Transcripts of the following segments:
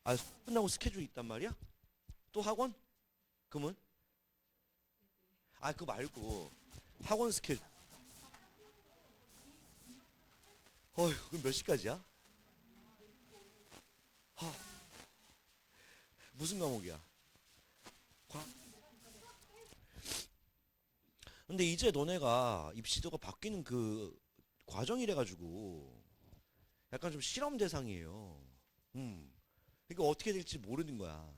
아, 끝나고 스케줄이 있단 말이야? 또 학원? 그러면? 아, 그거 말고 학원 스케줄. 어휴, 그럼 몇 시까지야? 하, 무슨 과목이야? 과... 근데 이제 너네가 입시도가 바뀌는 그 과정이래 가지고 약간 좀 실험 대상이에요. 음. 그러니까 어떻게 될지 모르는 거야.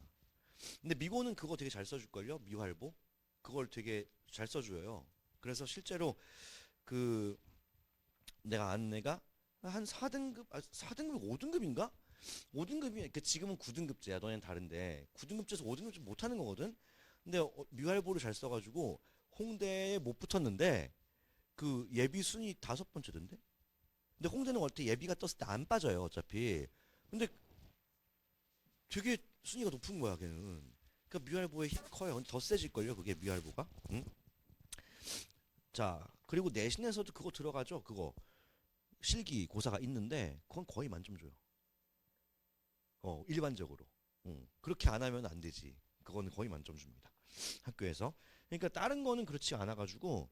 근데 미고는 그거 되게 잘 써줄걸요? 미활보? 그걸 되게 잘 써줘요. 그래서 실제로 그 내가 아는 애가 한 4등급, 4등급 5등급인가? 5등급이, 그 지금은 9등급제야. 너네는 다른데. 9등급제에서 5등급제 못하는 거거든? 근데 미활보를 잘 써가지고 홍대에 못 붙었는데 그 예비 순위 5번째던데? 근데 홍대는 원래 예비가 떴을 때 안 빠져요, 어차피. 근데 되게 순위가 높은 거야, 걔는. 그러니까 미활보의 힘 커요. 근데 더 세질걸요, 그게 미활보가. 응? 자, 그리고 내신에서도 그거 들어가죠. 그거 실기 고사가 있는데 그건 거의 만점 줘요. 일반적으로. 그렇게 안 하면 안 되지. 그거는 거의 만점 줍니다. 학교에서. 그러니까 다른 거는 그렇지 않아 가지고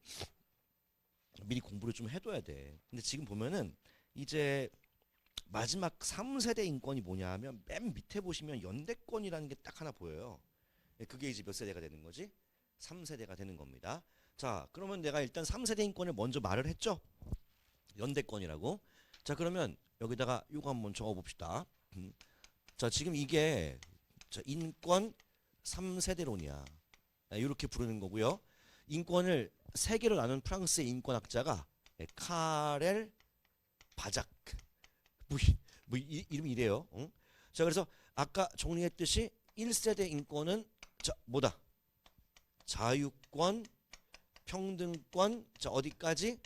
미리 공부를 좀 해둬야 돼. 근데 지금 보면은 이제 마지막 3세대 인권이 뭐냐 하면 맨 밑에 보시면 연대권이라는 게 딱 하나 보여요. 그게 이제 몇 세대가 되는 거지? 3세대가 되는 겁니다. 자, 그러면 내가 일단 3세대 인권을 먼저 말을 했죠? 연대권이라고. 자, 그러면 여기다가 이거 한번 적어 봅시다. 자, 지금 이게 자, 인권 3세대론이야. 이렇게 부르는 거고요. 인권을 세 개로 나눈 프랑스의 인권학자가 카렐 바작. 뭐, 이름이 이래요. 응? 자, 그래서 아까 정리했듯이 1세대 인권은 자, 뭐다? 자유권, 평등권, 자, 어디까지?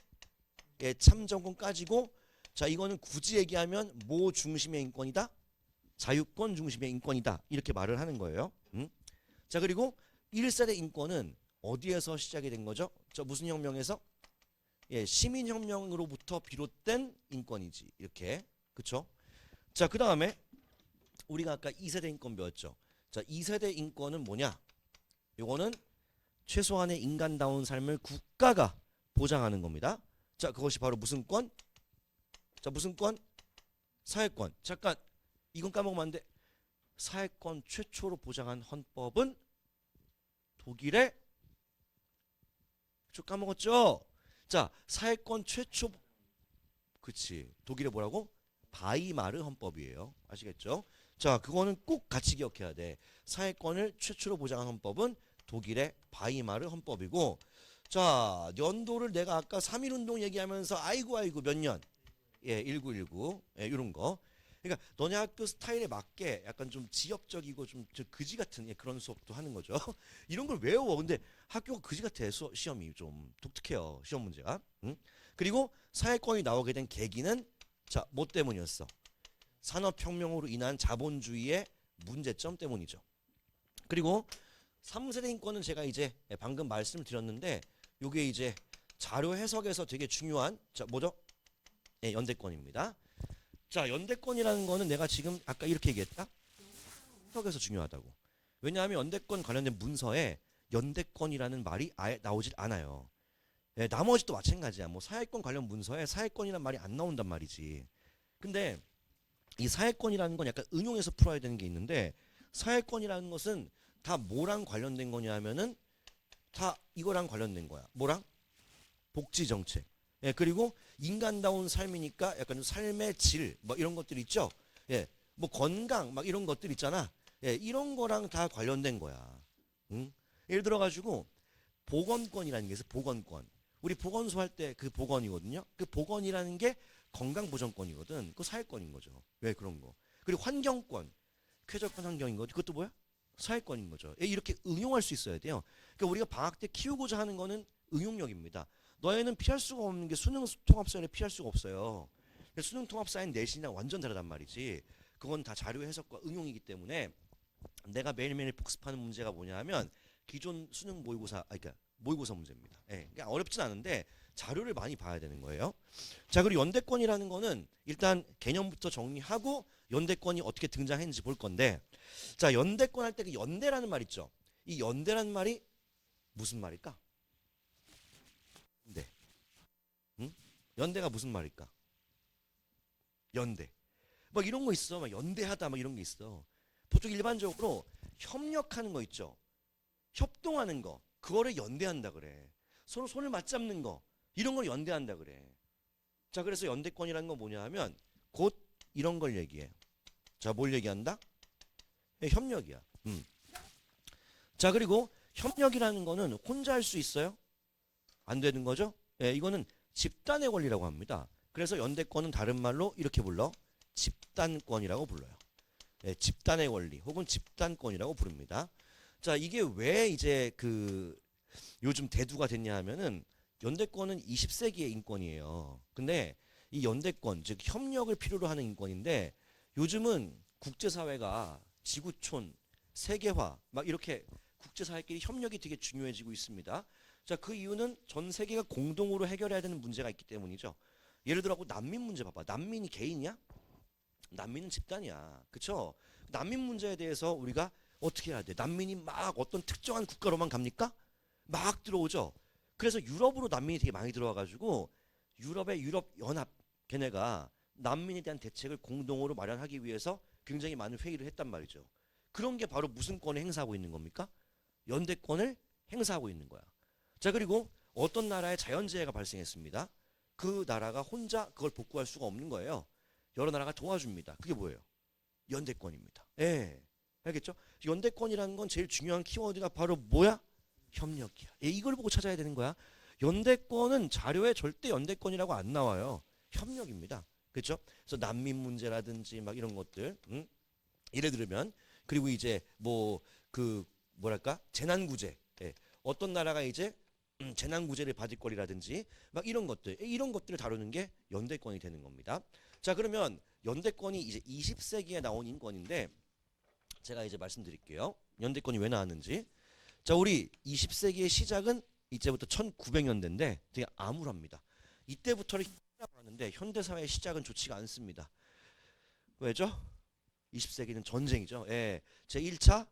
예, 참정권까지고, 자, 이거는 굳이 얘기하면 뭐 중심의 인권이다? 자유권 중심의 인권이다. 이렇게 말을 하는 거예요. 자, 그리고 1세대 인권은 어디에서 시작이 된 거죠? 저 무슨 혁명에서? 예, 시민혁명으로부터 비롯된 인권이지. 이렇게. 그쵸? 자, 그 다음에 우리가 아까 2세대 인권 배웠죠. 자, 2세대 인권은 뭐냐? 요거는 최소한의 인간다운 삶을 국가가 보장하는 겁니다. 자, 그것이 바로 무슨 권? 자, 무슨 권? 사회권. 잠깐, 이건 까먹으면 안 돼. 사회권 최초로 보장한 헌법은 독일의, 저 까먹었죠? 자, 사회권 최초, 그치. 독일의 뭐라고? 바이마르 헌법이에요. 아시겠죠? 자, 그거는 꼭 같이 기억해야 돼. 사회권을 최초로 보장한 헌법은 독일의 바이마르 헌법이고, 자, 연도를 내가 아까 3.1운동 얘기하면서 아이고 몇 년? 예, 1919. 예, 이런 거. 그러니까 너네 학교 스타일에 맞게 약간 좀 지역적이고 좀 그지 같은 예, 그런 수업도 하는 거죠. 이런 걸 외워. 근데 학교가 그지 같아. 시험이 좀 독특해요. 시험 문제가. 응? 그리고 사회권이 나오게 된 계기는 자, 뭐 때문이었어? 산업혁명으로 인한 자본주의의 문제점 때문이죠. 그리고 3세대 인권은 제가 이제 방금 말씀을 드렸는데 요게 이제 자료 해석에서 되게 중요한 자, 뭐죠? 예, 연대권입니다. 자, 연대권이라는 거는 내가 지금 아까 이렇게 얘기했다. 해석에서 중요하다고. 왜냐하면 연대권 관련된 문서에 연대권이라는 말이 아예 나오질 않아요. 예, 나머지도 마찬가지야. 뭐 사회권 관련 문서에 사회권이란 말이 안 나온단 말이지. 근데 이 사회권이라는 건 약간 응용해서 풀어야 되는 게 있는데 사회권이라는 것은 다 뭐랑 관련된 거냐 하면은 다 이거랑 관련된 거야. 뭐랑? 복지 정책. 예, 그리고 인간다운 삶이니까 약간 좀 삶의 질, 뭐 이런 것들 있죠. 예, 뭐 건강, 막 이런 것들 있잖아. 예, 이런 거랑 다 관련된 거야. 응? 예를 들어가지고 보건권이라는 게 있어. 보건권. 우리 보건소 할 때 그 보건이거든요. 그 보건이라는 게 건강보전권이거든. 그 사회권인 거죠. 왜 그런 거. 그리고 환경권. 쾌적한 환경인 거죠. 그것도 뭐야? 사회권인 거죠. 예, 이렇게 응용할 수 있어야 돼요. 그러니까 우리가 방학 때 키우고자 하는 거는 응용력입니다. 너희는 피할 수가 없는 게 수능 통합사회를 피할 수가 없어요. 수능 통합사회는 내신이랑 완전 다르단 말이지. 그건 다 자료 해석과 응용이기 때문에 내가 매일매일 복습하는 문제가 뭐냐 하면 기존 수능 모의고사, 그러니까 모의고사 문제입니다. 예, 그러니까 어렵진 않은데 자료를 많이 봐야 되는 거예요. 자, 그리고 연대권이라는 거는 일단 개념부터 정리하고 연대권이 어떻게 등장했는지 볼 건데, 자, 연대권 할 때 그 연대라는 말 있죠. 이 연대라는 말이 무슨 말일까? 네. 응? 연대가 무슨 말일까? 연대. 막 이런 거 있어. 막 연대하다 막 이런 게 있어. 보통 일반적으로 협력하는 거 있죠. 협동하는 거. 그거를 연대한다 그래. 서로 손을 맞잡는 거. 이런 걸 연대한다 그래. 자, 그래서 연대권이라는 건 뭐냐 하면 곧 이런 걸 얘기해. 자, 뭘 얘기한다? 협력이야. 자, 그리고 협력이라는 거는 혼자 할 수 있어요? 안 되는 거죠? 예, 이거는 집단의 권리라고 합니다. 그래서 연대권은 다른 말로 이렇게 불러. 집단권이라고 불러요. 예, 집단의 권리 혹은 집단권이라고 부릅니다. 자, 이게 왜 이제 그 요즘 대두가 됐냐 하면은 연대권은 20세기의 인권이에요. 근데 이 연대권, 즉 협력을 필요로 하는 인권인데 요즘은 국제사회가 지구촌, 세계화 막 이렇게 국제사회끼리 협력이 되게 중요해지고 있습니다. 자, 그 이유는 전 세계가 공동으로 해결해야 되는 문제가 있기 때문이죠. 예를 들어 난민 문제 봐봐. 난민이 개인이야? 난민은 집단이야. 그쵸? 난민 문제에 대해서 우리가 어떻게 해야 돼? 난민이 막 어떤 특정한 국가로만 갑니까? 막 들어오죠. 그래서 유럽으로 난민이 되게 많이 들어와가지고 유럽의 유럽연합 걔네가 난민에 대한 대책을 공동으로 마련하기 위해서 굉장히 많은 회의를 했단 말이죠. 그런 게 바로 무슨 권을 행사하고 있는 겁니까? 연대권을 행사하고 있는 거야. 자, 그리고 어떤 나라에 자연재해가 발생했습니다. 그 나라가 혼자 그걸 복구할 수가 없는 거예요. 여러 나라가 도와줍니다. 그게 뭐예요? 연대권입니다. 예. 알겠죠? 연대권이라는 건 제일 중요한 키워드가 바로 뭐야? 협력이야. 예, 이걸 보고 찾아야 되는 거야. 연대권은 자료에 절대 연대권이라고 안 나와요. 협력입니다. 그렇죠? 그래서 난민 문제라든지 막 이런 것들, 예를 들면 그리고 이제 뭐 그 뭐랄까 재난구제, 예. 어떤 나라가 이제 재난구제를 받을 거리라든지 막 이런 것들, 이런 것들을 다루는 게 연대권이 되는 겁니다. 자, 그러면 연대권이 이제 20세기에 나온 인권인데 제가 이제 말씀드릴게요. 연대권이 왜 나왔는지. 자, 우리 20세기의 시작은 이제부터 1900년대인데 되게 암울합니다. 이때부터를 시작을 하는데 현대사회의 시작은 좋지가 않습니다. 왜죠? 20세기는 전쟁이죠. 예. 제1차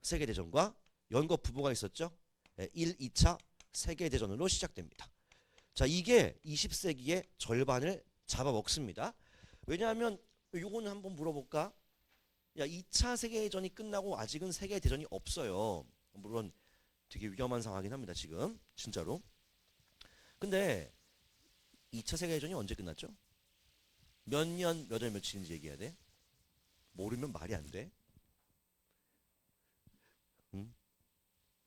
세계대전과 연거 부부가 있었죠. 예. 1, 2차 세계대전으로 시작됩니다. 자, 이게 20세기의 절반을 잡아먹습니다. 왜냐하면 요거는 한번 물어볼까? 야, 2차 세계대전이 끝나고 아직은 세계대전이 없어요. 물론 되게 위험한 상황이긴 합니다. 지금 진짜로. 근데 2차 세계대전이 언제 끝났죠? 몇 년, 몇 월, 며칠인지 얘기해야 돼? 모르면 말이 안 돼.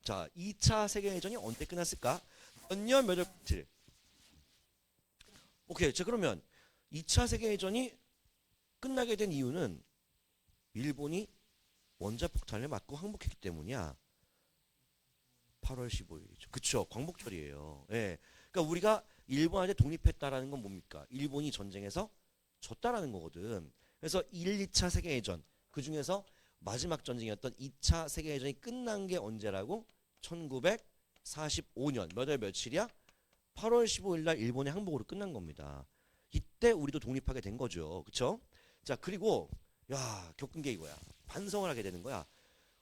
자, 2차 세계대전이 언제 끝났을까? 몇 년, 몇 월, 며칠. 오케이. 자, 그러면 2차 세계대전이 끝나게 된 이유는 일본이 원자폭탄을 맞고 항복했기 때문이야. 8월 15일이죠. 그쵸. 광복절이에요. 예. 그러니까 우리가 일본한테 독립했다라는 건 뭡니까? 일본이 전쟁에서 졌다라는 거거든. 그래서 1, 2차 세계대전 그 중에서 마지막 전쟁이었던 2차 세계대전이 끝난 게 언제라고? 1945년 몇 월 며칠이야? 8월 15일 날 일본의 항복으로 끝난 겁니다. 이때 우리도 독립하게 된 거죠. 그쵸? 자, 그리고 야, 겪은 게 이거야. 반성을 하게 되는 거야.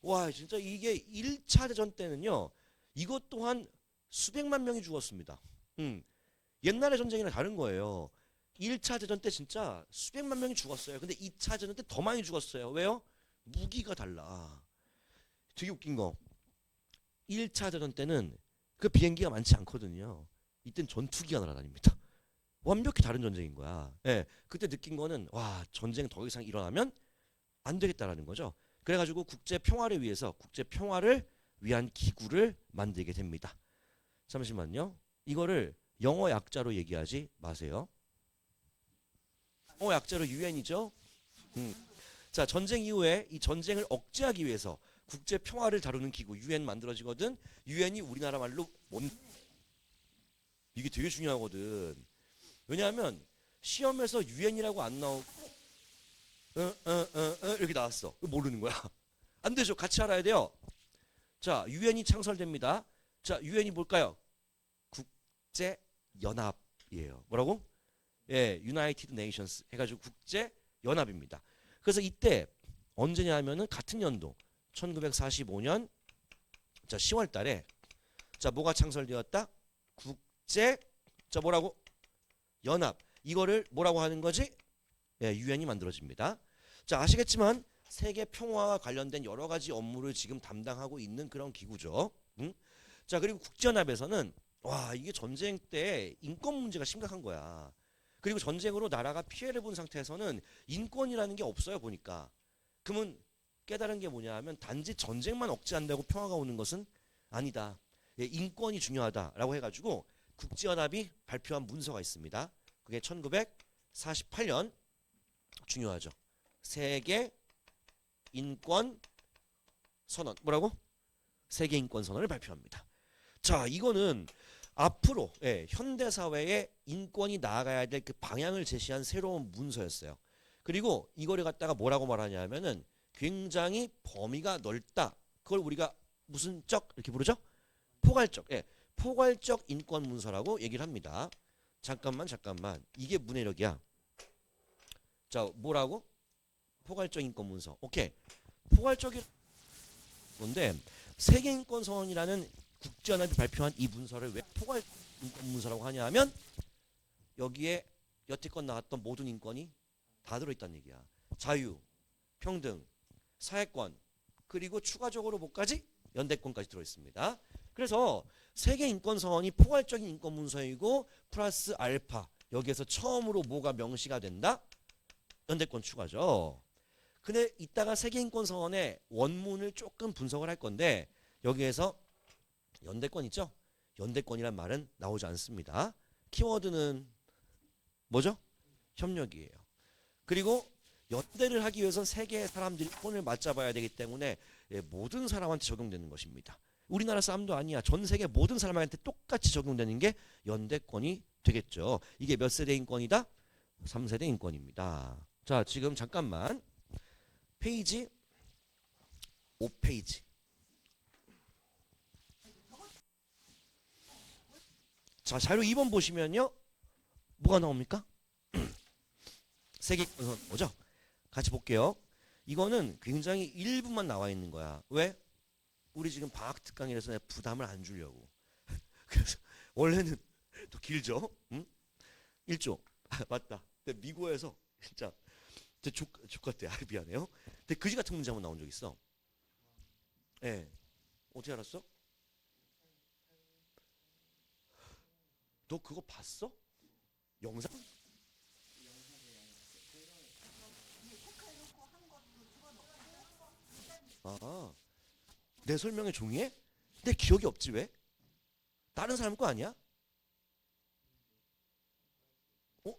와, 진짜 이게 1차 대전 때는요. 이것 또한 수백만 명이 죽었습니다. 옛날의 전쟁이랑 다른 거예요. 1차 대전 때 진짜 수백만 명이 죽었어요. 근데 2차 대전 때 더 많이 죽었어요. 왜요? 무기가 달라. 되게 웃긴 거. 1차 대전 때는 그 비행기가 많지 않거든요. 이땐 전투기가 날아다닙니다. 완벽히 다른 전쟁인 거야. 예, 그때 느낀 거는 와, 전쟁 더 이상 일어나면 안 되겠다라는 거죠. 그래가지고 국제 평화를 위해서 국제 평화를 위한 기구를 만들게 됩니다. 잠시만요. 이거를 영어 약자로 얘기하지 마세요. 영어 약자로 유엔이죠. 자, 전쟁 이후에 이 전쟁을 억제하기 위해서 국제 평화를 다루는 기구 유엔 만들어지거든. 유엔이 우리나라 말로 뭔 이게 되게 중요하거든. 왜냐하면 시험에서 유엔이라고 안 나오고 이렇게 나왔어. 모르는 거야. 안 되죠. 같이 알아야 돼요. 자, 유엔이 창설됩니다. 자, 유엔이 뭘까요? 국제 연합이에요. 뭐라고? 예, United Nations 해가지고 국제 연합입니다. 그래서 이때 언제냐면은 같은 연도 1945년 자 10월 달에 자 뭐가 창설되었다? 국제 자 뭐라고? 연합. 이거를 뭐라고 하는 거지? 예, 유엔이 만들어집니다. 자 아시겠지만 세계 평화와 관련된 여러 가지 업무를 지금 담당하고 있는 그런 기구죠. 응? 자 그리고 국제연합에서는 와 이게 전쟁 때 인권 문제가 심각한 거야. 그리고 전쟁으로 나라가 피해를 본 상태에서는 인권이라는 게 없어요 보니까. 그러면 깨달은 게 뭐냐 하면 단지 전쟁만 억제한다고 평화가 오는 것은 아니다. 예, 인권이 중요하다라고 해가지고 국제연합이 발표한 문서가 있습니다. 그게 1948년 중요하죠. 세계 인권 선언 뭐라고? 세계 인권 선언을 발표합니다. 자 이거는 앞으로 예, 현대 사회의 인권이 나아가야 될 그 방향을 제시한 새로운 문서였어요. 그리고 이거를 갖다가 뭐라고 말하냐면은 굉장히 범위가 넓다. 그걸 우리가 무슨 적 이렇게 부르죠? 포괄적. 예. 포괄적 인권 문서라고 얘기를 합니다. 잠깐만. 이게 문해력이야. 자, 뭐라고? 포괄적 인권 문서. 오케이. 포괄적인 건데 세계 인권 선언이라는 국제연합이 발표한 이 문서를 왜 포괄 인권 문서라고 하냐 하면 여기에 여태껏 나왔던 모든 인권이 다 들어있다는 얘기야. 자유, 평등, 사회권, 그리고 추가적으로 뭐까지? 연대권까지 들어있습니다. 그래서 세계인권선언이 포괄적인 인권 문서이고 플러스 알파 여기에서 처음으로 뭐가 명시가 된다? 연대권 추가죠. 근데 이따가 세계인권선언의 원문을 조금 분석을 할 건데 여기에서 연대권 있죠? 연대권이란 말은 나오지 않습니다. 키워드는 뭐죠? 협력이에요. 그리고 연대를 하기 위해선 세계의 사람들이 손을 맞잡아야 되기 때문에 예, 모든 사람한테 적용되는 것입니다. 우리나라 싸움도 아니야. 전 세계 모든 사람한테 똑같이 적용되는 게 연대권이 되겠죠. 이게 몇 세대 인권이다? 3세대 인권입니다. 자, 지금 잠깐만 페이지 5페이지. 자, 자료 2번 보시면요. 뭐가 나옵니까? 세계 인권 뭐죠? 같이 볼게요. 이거는 굉장히 일부만 나와 있는 거야. 왜? 우리 지금 방학 특강이라서 내가 부담을 안 주려고. 그래서 원래는 더 길죠? 응? 1조. 아, 맞다. 근데 미국에서 진짜 족같대. 아, 미안해요. 근데 그지 같은 문제 한번 나온 적 있어. 예. 네. 어떻게 알았어? 너 그거 봤어? 영상? 아, 내 설명에 종이에? 내 기억이 없지 왜? 다른 사람 거 아니야?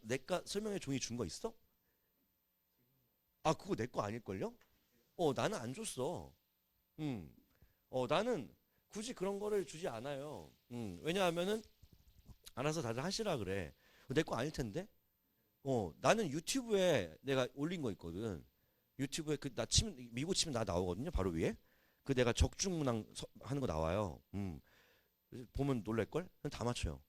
내가 설명에 종이 준 거 있어? 아, 그거 내 거 아닐걸요? 나는 안 줬어. 나는 굳이 그런 거를 주지 않아요. 왜냐하면은 알아서 다들 하시라 그래. 내 거 아닐 텐데? 나는 유튜브에 내가 올린 거 있거든. 유튜브에 나 치면 미국 치면 나 나오거든요. 바로 위에. 그 내가 적중문항 하는 거 나와요. 보면 놀랄 걸? 다 맞춰요.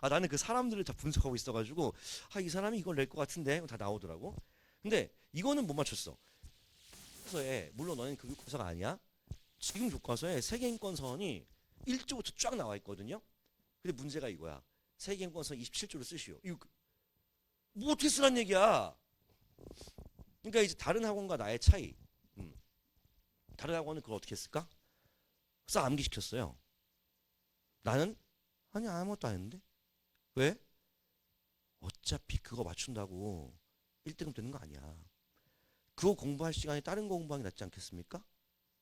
아 나는 그 사람들을 다 분석하고 있어가지고 이 사람이 이걸 낼 것 같은데 다 나오더라고. 근데 이거는 못 맞췄어. 교과서에 물론 너는 그 교과서가 아니야. 지금 교과서에 세계인권선언이 1조부터 쫙 나와 있거든요. 근데 문제가 이거야. 세계인권선 27조를 쓰시오. 이거 뭐 어떻게 쓰란 얘기야? 그러니까 이제 다른 학원과 나의 차이. 다른 학원은 그걸 어떻게 했을까? 싹 암기시켰어요. 나는 아니 아무것도 안 했는데. 왜? 어차피 그거 맞춘다고 1등급 되는 거 아니야. 그거 공부할 시간에 다른 거 공부하는 게 낫지 않겠습니까?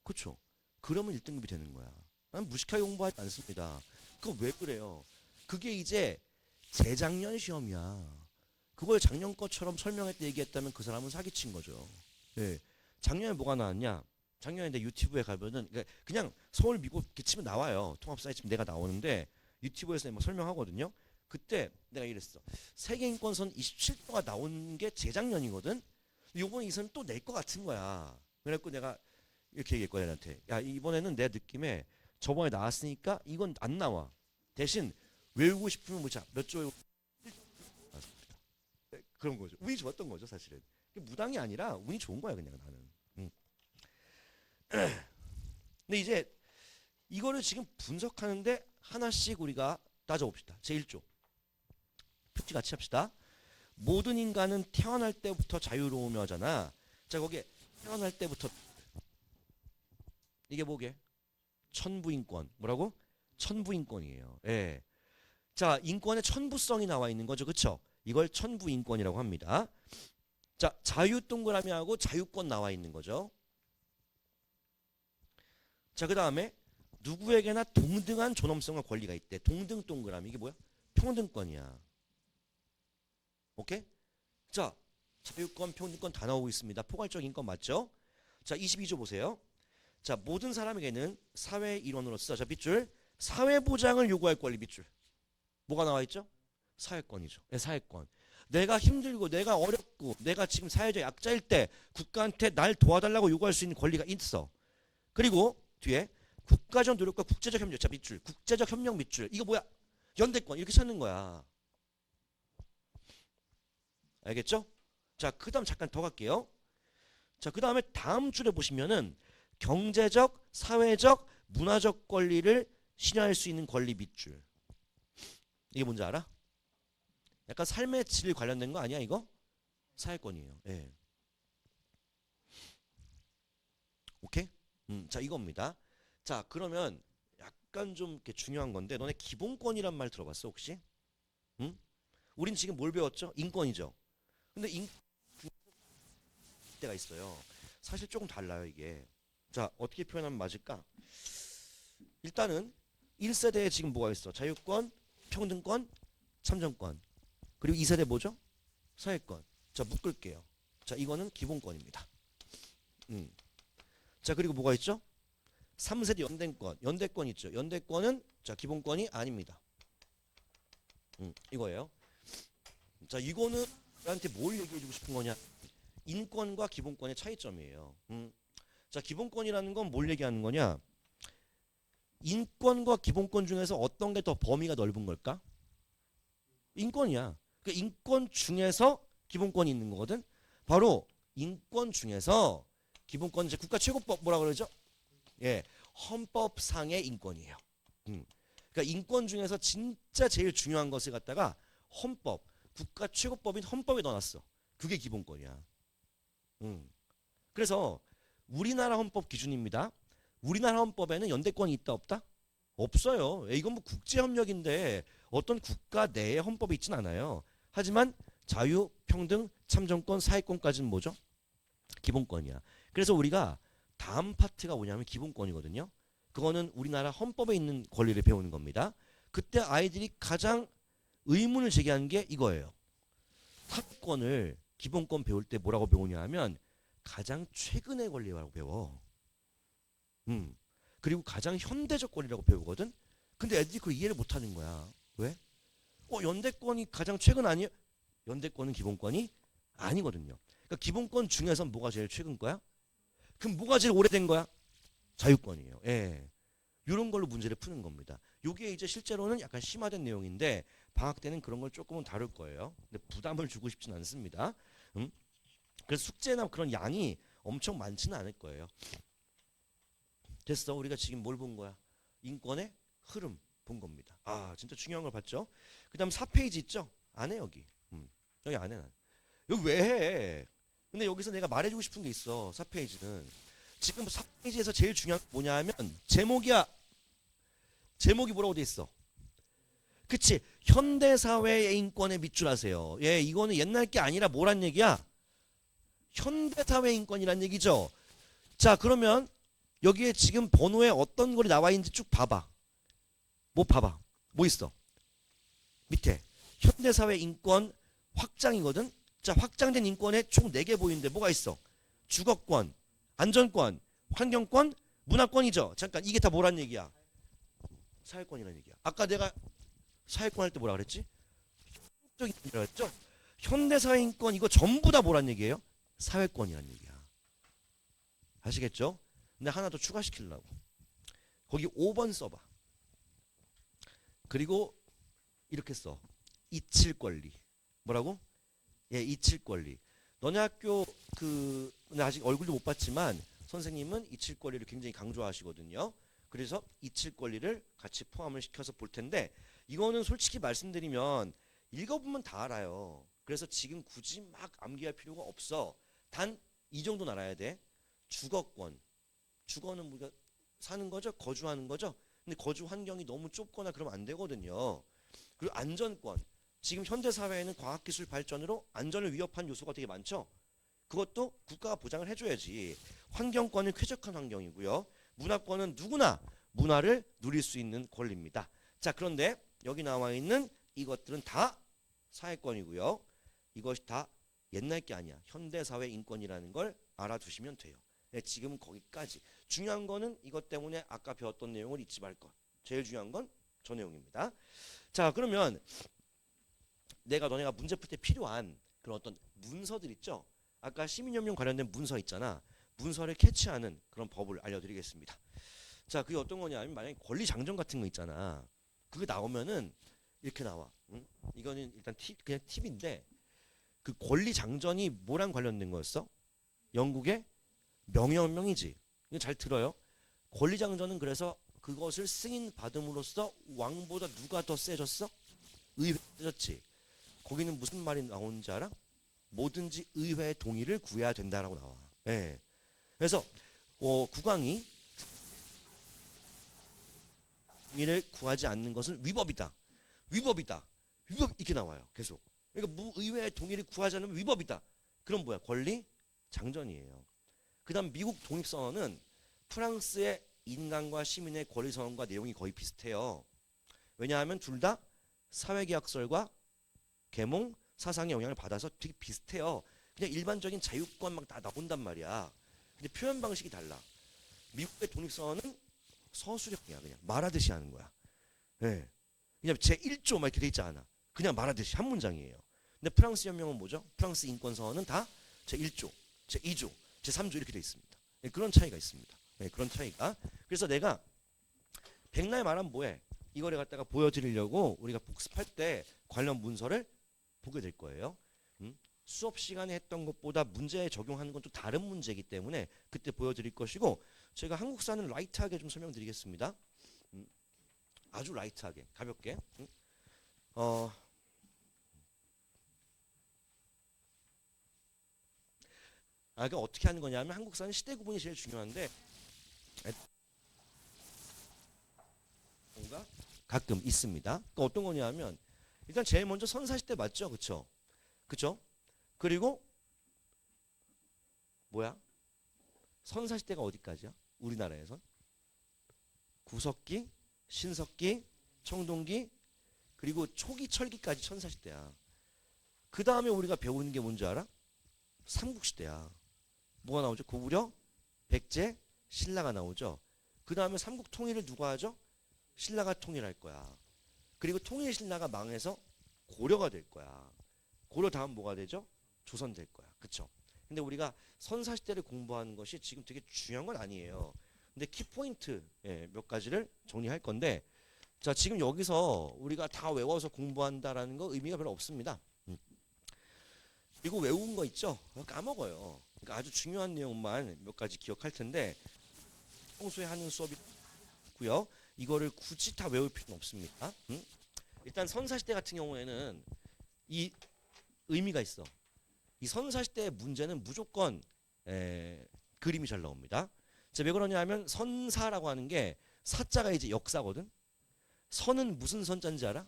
그렇죠? 그러면 1등급이 되는 거야. 난 무식하게 공부하지 않습니다. 그거 왜 그래요? 그게 이제 재작년 시험이야. 그걸 작년 것처럼 설명할 때 얘기했다면 그 사람은 사기친 거죠. 네. 작년에 뭐가 나왔냐? 작년에 내 유튜브에 가면은 그냥 서울 미국 이렇게 치면 나와요. 통합 사이트 치면 내가 나오는데 유튜브에서 막 설명하거든요. 그때 내가 이랬어. 세계인권선 27조가 나온 게 재작년이거든. 요번에 이선 또 낼 것 같은 거야. 그래갖고 내가 이렇게 얘기했거든 얘한테. 야 이번에는 내 느낌에 저번에 나왔으니까 이건 안 나와. 대신 외우고 싶으면 뭐자 몇 조 외우고 그런 거죠. 운이 좋았던 거죠, 사실은. 무당이 아니라 운이 좋은 거야, 그냥 나는. 근데 이제 이거를 지금 분석하는데 하나씩 우리가 따져봅시다. 제1조. 표지 같이 합시다. 모든 인간은 태어날 때부터 자유로우며 하잖아. 자, 거기에 태어날 때부터 이게 뭐게? 천부인권. 뭐라고? 천부인권이에요. 예. 자, 인권의 천부성이 나와 있는 거죠. 그쵸? 이걸 천부인권이라고 합니다. 자, 자유 동그라미하고 자유권 나와 있는 거죠. 자, 그 다음에 누구에게나 동등한 존엄성과 권리가 있대. 동등 동그라미. 이게 뭐야? 평등권이야. 오케이? 자, 자유권, 평등권 다 나오고 있습니다. 포괄적인 건 맞죠? 자, 22조 보세요. 자, 모든 사람에게는 사회 일원으로서 자, 밑줄 사회보장을 요구할 권리 밑줄. 뭐가 나와 있죠? 사회권이죠. 네, 사회권. 내가 힘들고 내가 어렵고 내가 지금 사회적 약자일 때 국가한테 날 도와달라고 요구할 수 있는 권리가 있어. 그리고 뒤에 국가적 노력과 국제적 협력. 자, 밑줄. 국제적 협력 밑줄. 이거 뭐야? 연대권. 이렇게 찾는 거야. 알겠죠? 자, 그 다음 잠깐 더 갈게요. 자, 그 다음에 다음 줄에 보시면은 경제적, 사회적, 문화적 권리를 신뢰할 수 있는 권리 밑줄. 이게 뭔지 알아? 약간 삶의 질 관련된 거 아니야, 이거? 사회권이에요. 예. 오케이? 자, 이겁니다. 자, 그러면 약간 좀 이렇게 중요한 건데, 너네 기본권이란 말 들어봤어, 혹시? 응? 우린 지금 뭘 배웠죠? 인권이죠. 근데 때가 있어요. 사실 조금 달라요, 이게. 자, 어떻게 표현하면 맞을까? 일단은 1세대에 지금 뭐가 있어? 자유권, 평등권, 참정권. 그리고 2세대 뭐죠? 사회권. 자, 묶을게요. 자, 이거는 기본권입니다. 자, 그리고 뭐가 있죠? 3세대 연대권. 연대권 있죠. 연대권은 자, 기본권이 아닙니다. 이거예요. 자, 이거는 우리한테 뭘 얘기해주고 싶은 거냐? 인권과 기본권의 차이점이에요. 자, 기본권이라는 건 뭘 얘기하는 거냐? 인권과 기본권 중에서 어떤 게 더 범위가 넓은 걸까? 인권이야. 그 인권 중에서 기본권이 있는 거거든. 바로 인권 중에서 기본권 이제 국가 최고법 뭐라 그러죠? 예, 헌법상의 인권이에요. 그러니까 인권 중에서 진짜 제일 중요한 것을 갖다가 헌법, 국가 최고법인 헌법에 넣어놨어. 그게 기본권이야. 그래서 우리나라 헌법 기준입니다. 우리나라 헌법에는 연대권이 있다 없다? 없어요. 이건 뭐 국제협력인데 어떤 국가 내의 헌법이 있진 않아요. 하지만 자유, 평등, 참정권, 사회권까지는 뭐죠? 기본권이야. 그래서 우리가 다음 파트가 뭐냐면 기본권이거든요. 그거는 우리나라 헌법에 있는 권리를 배우는 겁니다. 그때 아이들이 가장 의문을 제기하는 게 이거예요. 사건을 기본권 배울 때 뭐라고 배우냐 하면 가장 최근의 권리라고 배워. 그리고 가장 현대적 권리라고 배우거든. 근데 애들이 그걸 이해를 못하는 거야. 왜? 연대권이 가장 최근 아니에요? 연대권은 기본권이 아니거든요. 그러니까 기본권 중에선 뭐가 제일 최근 거야? 그럼 뭐가 제일 오래된 거야? 자유권이에요. 예. 이런 걸로 문제를 푸는 겁니다. 이게 이제 실제로는 약간 심화된 내용인데 방학 때는 그런 걸 조금은 다룰 거예요. 근데 부담을 주고 싶진 않습니다. 그래서 숙제나 그런 양이 엄청 많지는 않을 거예요. 됐어. 우리가 지금 뭘 본 거야? 인권의 흐름 본 겁니다. 아, 진짜 중요한 걸 봤죠? 그 다음 4페이지 있죠? 안 해, 여기. 여기 안 해, 난. 여기 왜 해? 근데 여기서 내가 말해주고 싶은 게 있어. 4페이지는. 지금 4페이지에서 제일 중요한 게 뭐냐 하면 제목이야. 제목이 뭐라고 돼 있어? 그치? 현대사회의 인권의 밑줄 하세요. 예, 이거는 옛날 게 아니라 뭐란 얘기야? 현대사회 인권이란 얘기죠. 자, 그러면 여기에 지금 번호에 어떤 글이 나와 있는지 쭉 봐봐. 뭐 봐봐. 뭐 있어? 밑에 현대사회 인권 확장이거든. 자, 확장된 인권에 총 4개 보이는데 뭐가 있어? 주거권, 안전권, 환경권, 문화권이죠. 잠깐, 이게 다 뭐란 얘기야? 사회권이란 얘기야. 아까 내가 사회권 할 때 뭐라 그랬지? 적인 인권이라 했죠? 현대사회 인권 이거 전부 다 뭐란 얘기예요? 사회권이란 얘기야. 아시겠죠? 근데 하나 더 추가시키려고. 거기 5번 써봐. 그리고 이렇게 써. 이칠 권리. 뭐라고? 예, 이칠 권리. 너네 학교 아직 얼굴도 못 봤지만 선생님은 이칠 권리를 굉장히 강조하시거든요. 그래서 이칠 권리를 같이 포함을 시켜서 볼 텐데 이거는 솔직히 말씀드리면 읽어보면 다 알아요. 그래서 지금 굳이 막 암기할 필요가 없어. 단 이 정도는 알아야 돼. 주거권. 주거는 우리가 사는 거죠? 거주하는 거죠? 근데 거주 환경이 너무 좁거나 그러면 안 되거든요. 그리고 안전권. 지금 현대 사회에는 과학기술 발전으로 안전을 위협한 요소가 되게 많죠. 그것도 국가가 보장을 해줘야지. 환경권은 쾌적한 환경이고요. 문화권은 누구나 문화를 누릴 수 있는 권리입니다. 자, 그런데 여기 나와 있는 이것들은 다 사회권이고요. 이것이 다 옛날 게 아니야. 현대사회 인권이라는 걸 알아두시면 돼요. 네, 지금은 거기까지. 중요한 거는 이것 때문에 아까 배웠던 내용을 잊지 말 것. 제일 중요한 건 저 내용입니다. 자, 그러면 너네가 문제 풀 때 필요한 그런 어떤 문서들 있죠? 아까 시민연명 관련된 문서 있잖아. 문서를 캐치하는 그런 법을 알려드리겠습니다. 자, 그게 어떤 거냐면 만약에 권리장전 같은 거 있잖아. 그게 나오면은 이렇게 나와. 응? 이거는 일단 그냥 팁인데 그 권리장전이 뭐랑 관련된 거였어? 영국의 명예혁명이지. 이거 잘 들어요. 권리장전은 그래서 그것을 승인 받음으로써 왕보다 누가 더 세졌어? 의회가 세졌지. 거기는 무슨 말이 나오는지 알아? 뭐든지 의회의 동의를 구해야 된다라고 나와. 예. 그래서 국왕이 동의를 구하지 않는 것은 위법이다. 위법이다. 위법 이렇게 나와요. 계속. 그러니까 의회의 동의를 구하지 않으면 위법이다. 그럼 뭐야? 권리 장전이에요. 그다음 미국 독립선언은 프랑스의 인간과 시민의 권리선언과 내용이 거의 비슷해요. 왜냐하면 둘 다 사회계약설과 계몽 사상의 영향을 받아서 되게 비슷해요. 그냥 일반적인 자유권 막 다 나온단 말이야. 근데 표현 방식이 달라. 미국의 독립선언은 서술형이야. 그냥 말하듯이 하는 거야. 네. 그냥 제1조 막 이렇게 돼 있지 않아. 그냥 말하듯이 한 문장이에요. 근데 프랑스 혁명은 뭐죠? 프랑스 인권선언은 다 제1조, 제2조, 제3조 이렇게 돼 있습니다. 네, 그런 차이가 있습니다. 네, 그런 차이가. 그래서 내가 백날 말하면 뭐해? 이거를 갖다가 보여드리려고 우리가 복습할 때 관련 문서를 보게 될 거예요. 수업 시간에 했던 것보다 문제에 적용하는 건 좀 다른 문제이기 때문에 그때 보여드릴 것이고 제가 한국사는 라이트하게 좀 설명드리겠습니다. 아주 라이트하게 가볍게. 그러니까 어떻게 하는 거냐면 한국사는 시대 구분이 제일 중요한데 뭔가 가끔 있습니다. 그러니까 어떤 거냐면 일단 제일 먼저 선사시대 맞죠, 그렇죠? 그렇죠? 그리고 뭐야? 선사시대가 어디까지야? 우리나라에선 구석기, 신석기, 청동기 그리고 초기 철기까지 선사시대야. 그 다음에 우리가 배우는 게 뭔지 알아? 삼국시대야. 뭐가 나오죠? 고구려, 백제, 신라가 나오죠. 그 다음에 삼국 통일을 누가 하죠? 신라가 통일할 거야. 그리고 통일 신라가 망해서 고려가 될 거야. 고려 다음 뭐가 되죠? 조선 될 거야. 그쵸? 근데 우리가 선사시대를 공부하는 것이 지금 되게 중요한 건 아니에요. 근데 키포인트 몇 가지를 정리할 건데 자, 지금 여기서 우리가 다 외워서 공부한다라는 거 의미가 별로 없습니다. 그리고 외운 거 있죠? 까먹어요. 그러니까 아주 중요한 내용만 몇 가지 기억할 텐데 평소에 하는 수업이 있고요. 이거를 굳이 다 외울 필요는 없습니다. 일단 선사시대 같은 경우에는 이 의미가 있어. 이 선사시대의 문제는 무조건 그림이 잘 나옵니다. 자, 왜 그러냐면 선사라고 하는 게 사자가 이제 역사거든. 선은 무슨 선자인지 알아?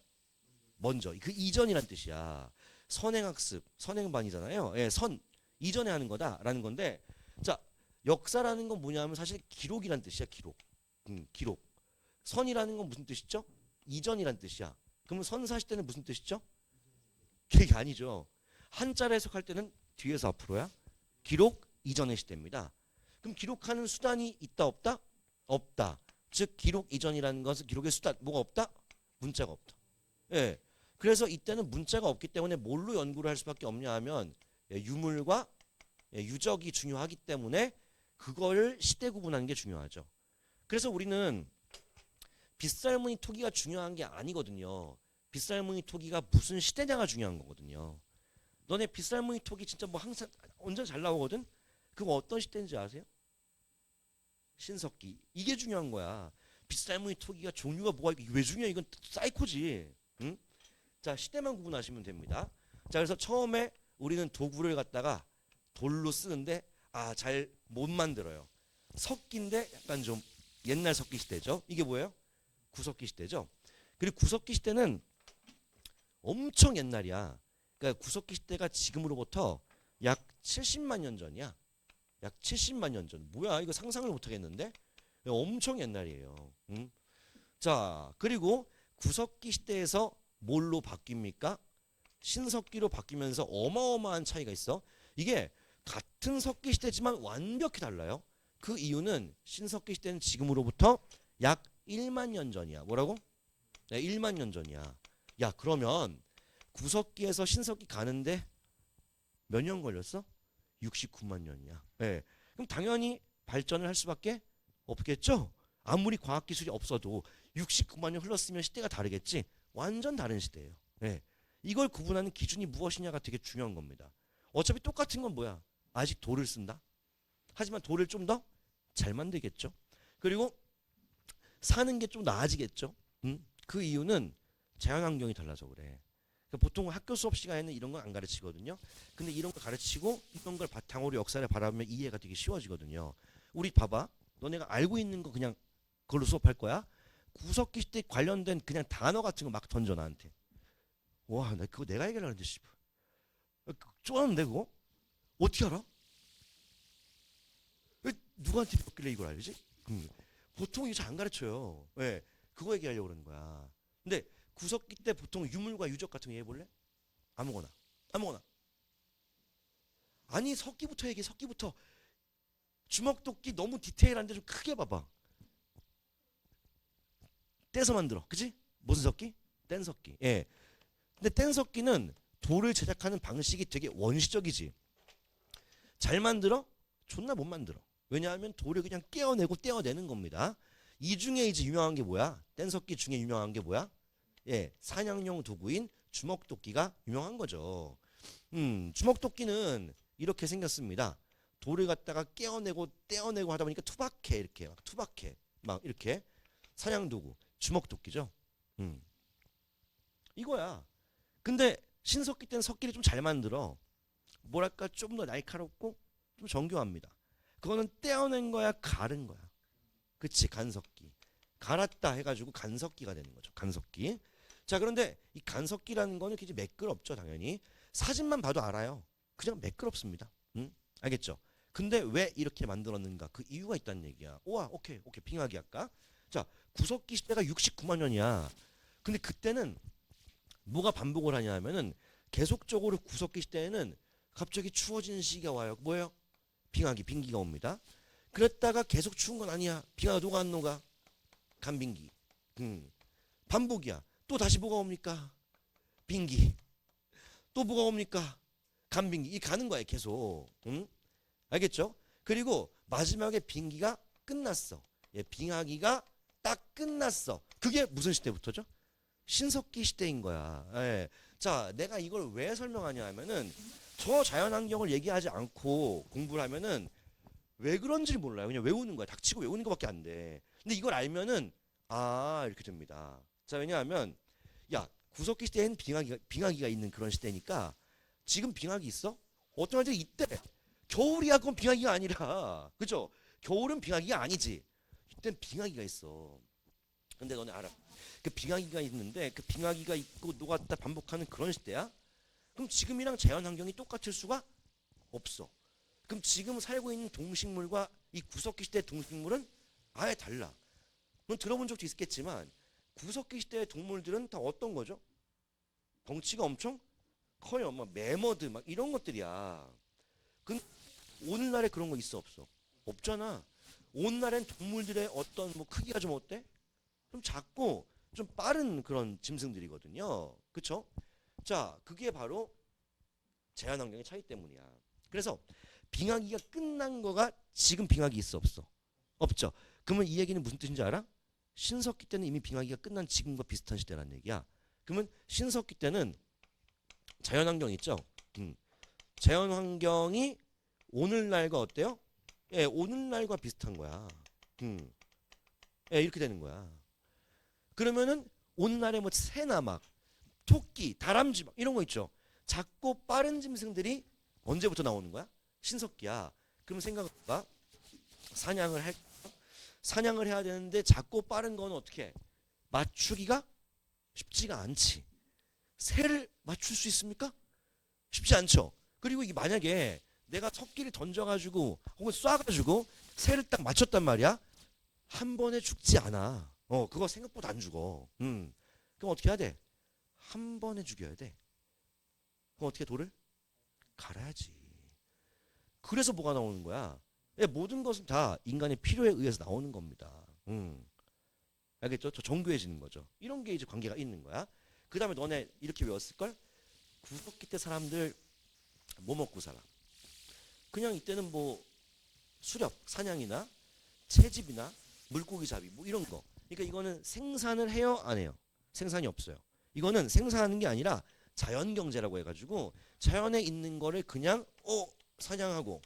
먼저 그 이전이란 뜻이야. 선행학습, 선행반이잖아요. 예, 선 이전에 하는 거다라는 건데, 자 역사라는 건 뭐냐면 사실 기록이란 뜻이야. 기록, 기록. 선이라는 건 무슨 뜻이죠? 이전이란 뜻이야. 그러면 선사시대는 무슨 뜻이죠? 그게 아니죠. 한자를 해석할 때는 뒤에서 앞으로야. 기록 이전의 시대입니다. 그럼 기록하는 수단이 있다 없다? 없다. 즉 기록 이전이라는 것은 기록의 수단 뭐가 없다? 문자가 없다. 예. 그래서 이때는 문자가 없기 때문에 뭘로 연구를 할 수밖에 없냐 하면 유물과 유적이 중요하기 때문에 그걸 시대 구분하는 게 중요하죠. 그래서 우리는 빗살무늬 토기가 중요한 게 아니거든요. 빗살무늬 토기가 무슨 시대냐가 중요한 거거든요. 너네 빗살무늬 토기 진짜 뭐 항상 언제 잘 나오거든? 그거 어떤 시대인지 아세요? 신석기. 이게 중요한 거야. 빗살무늬 토기가 종류가 뭐가 이게 왜 중요해? 이건 사이코지. 응? 자, 시대만 구분하시면 됩니다. 자, 그래서 처음에 우리는 도구를 갖다가 돌로 쓰는데 잘 못 만들어요. 석기인데 약간 좀 옛날 석기 시대죠. 이게 뭐예요? 구석기 시대죠. 그리고 구석기 시대는 엄청 옛날이야. 그러니까 구석기 시대가 지금으로부터 약 70만 년 전이야. 약 70만 년 전. 뭐야? 이거 상상을 못 하겠는데? 엄청 옛날이에요. 응? 자, 그리고 구석기 시대에서 뭘로 바뀝니까? 신석기로 바뀌면서 어마어마한 차이가 있어. 이게 같은 석기 시대지만 완벽히 달라요. 그 이유는 신석기 시대는 지금으로부터 약 1만 년 전이야. 뭐라고? 네, 1만 년 전이야. 야, 그러면 구석기에서 신석기 가는데 몇 년 걸렸어? 69만 년이야. 네. 그럼 당연히 발전을 할 수밖에 없겠죠? 아무리 과학기술이 없어도 69만 년 흘렀으면 시대가 다르겠지? 완전 다른 시대예요. 네. 이걸 구분하는 기준이 무엇이냐가 되게 중요한 겁니다. 어차피 똑같은 건 뭐야? 아직 돌을 쓴다. 하지만 돌을 좀 더 잘 만들겠죠. 그리고 사는 게 좀 나아지겠죠. 그 이유는 자연환경이 달라서 그래. 그러니까 보통 학교 수업 시간에는 이런 건 안 가르치거든요. 근데 이런 거 가르치고 이런 걸 바탕으로 역사를 바라보면 이해가 되게 쉬워지거든요. 우리 봐봐. 너네가 알고 있는 거 그냥 그걸로 수업할 거야. 구석기 시대 관련된 그냥 단어 같은 거 막 던져 나한테. 와, 나 그거 내가 얘기하려는데 씨발. 쩌는데 그거? 어떻게 알아? 왜 누구한테 배웠길래 이걸 알지? 보통 이거 잘 안 가르쳐요. 왜? 그거 얘기하려고 그러는 거야. 근데 구석기 때 보통 유물과 유적 같은 거 얘기해 볼래? 아무거나. 아무거나. 아니 석기부터 얘기해. 석기부터. 주먹도끼 너무 디테일한데 좀 크게 봐봐. 떼서 만들어. 그지? 무슨 석기? 뗀석기. 예. 근데 뗀석기는 돌을 제작하는 방식이 되게 원시적이지. 잘 만들어? 존나 못 만들어. 왜냐하면 돌을 그냥 깨어내고 떼어내는 겁니다. 이 중에 이제 유명한 게 뭐야? 뗀석기 중에 유명한 게 뭐야? 예, 사냥용 도구인 주먹도끼가 유명한 거죠. 주먹도끼는 이렇게 생겼습니다. 돌을 갖다가 깨어내고 떼어내고 하다 보니까 투박해 이렇게 막 투박해 막 이렇게 사냥 도구 주먹도끼죠. 이거야. 근데 신석기 때는 석기를 좀 잘 만들어. 뭐랄까 좀 더 날카롭고 좀 정교합니다. 그거는 떼어낸 거야, 갈은 거야. 그치, 간석기. 갈았다 해가지고 간석기가 되는 거죠. 간석기. 자, 그런데 이 간석기라는 거는 굉장히 매끄럽죠, 당연히. 사진만 봐도 알아요. 그냥 매끄럽습니다. 알겠죠? 근데 왜 이렇게 만들었는가? 그 이유가 있다는 얘기야. 우와, 오케이, 빙하기 할까? 자, 구석기 시대가 69만 년이야. 근데 그때는 뭐가 반복을 하냐 하면은 계속적으로 구석기 시대에는 갑자기 추워지는 시기가 와요. 뭐예요? 빙하기, 빙기가 옵니다. 그랬다가 계속 추운 건 아니야. 빙하가 녹아 안 녹아? 간빙기. 반복이야. 또 다시 뭐가 옵니까? 빙기. 또 뭐가 옵니까? 간빙기. 이 가는 거야 계속. 알겠죠? 그리고 마지막에 빙기가 끝났어. 예, 빙하기가 딱 끝났어. 그게 무슨 시대부터죠? 신석기 시대인 거야. 예. 자, 내가 이걸 왜 설명하냐 하면은 저 자연환경을 얘기하지 않고 공부를 하면은 왜 그런지 몰라요. 그냥 외우는 거야. 닥치고 외우는 것밖에 안 돼. 근데 이걸 알면은 이렇게 됩니다. 자, 왜냐하면 야, 구석기 시대엔 빙하기가 있는 그런 시대니까 지금 빙하기 있어? 어떤 애들이 이때 겨울이야. 그건 빙하기가 아니라. 그죠? 겨울은 빙하기가 아니지. 이땐 빙하기가 있어. 근데 너네 알아. 그 빙하기가 있는데 그 빙하기가 있고 녹았다 반복하는 그런 시대야? 그럼 지금이랑 자연환경이 똑같을 수가 없어. 그럼 지금 살고 있는 동식물과 이 구석기 시대의 동식물은 아예 달라. 넌 들어본 적도 있겠지만 구석기 시대의 동물들은 다 어떤 거죠? 덩치가 엄청 커요. 막 매머드 막 이런 것들이야. 근데 오늘날에 그런 거 있어 없어? 없잖아. 오늘날엔 동물들의 어떤 뭐 크기가 좀 어때? 좀 작고 좀 빠른 그런 짐승들이거든요. 그쵸? 자, 그게 바로 자연환경의 차이 때문이야. 그래서 빙하기가 끝난 거가 지금 빙하기 있어 없어? 없죠. 그러면 이 얘기는 무슨 뜻인지 알아? 신석기 때는 이미 빙하기가 끝난 지금과 비슷한 시대란 얘기야. 그러면 신석기 때는 자연환경 있죠? 자연환경이 오늘날과 어때요? 예, 오늘날과 비슷한 거야. 예, 이렇게 되는 거야. 그러면은 오늘날에 뭐 새나 막 토끼, 다람쥐 막 이런 거 있죠. 작고 빠른 짐승들이 언제부터 나오는 거야? 신석기야. 그럼 생각해봐. 사냥을 해야 되는데 작고 빠른 거는 어떻게 해? 맞추기가 쉽지가 않지. 새를 맞출 수 있습니까? 쉽지 않죠. 그리고 이게 만약에 내가 석기를 던져가지고 혹은 쏴가지고 새를 딱 맞췄단 말이야. 한 번에 죽지 않아. 그거 생각보다 안 죽어. 그럼 어떻게 해야 돼? 한 번에 죽여야 돼. 그럼 어떻게 돌을 갈아야지. 그래서 뭐가 나오는 거야? 예, 모든 것은 다 인간의 필요에 의해서 나오는 겁니다. 알겠죠? 저 정교해지는 거죠. 이런 게 이제 관계가 있는 거야. 그 다음에 너네 이렇게 외웠을걸? 구석기 때 사람들 뭐 먹고 살아? 그냥 이때는 뭐 수렵, 사냥이나 채집이나 물고기 잡이 뭐 이런 거. 그러니까 이거는 생산을 해요, 안 해요? 생산이 없어요. 이거는 생산하는 게 아니라 자연 경제라고 해가지고 자연에 있는 거를 그냥 사냥하고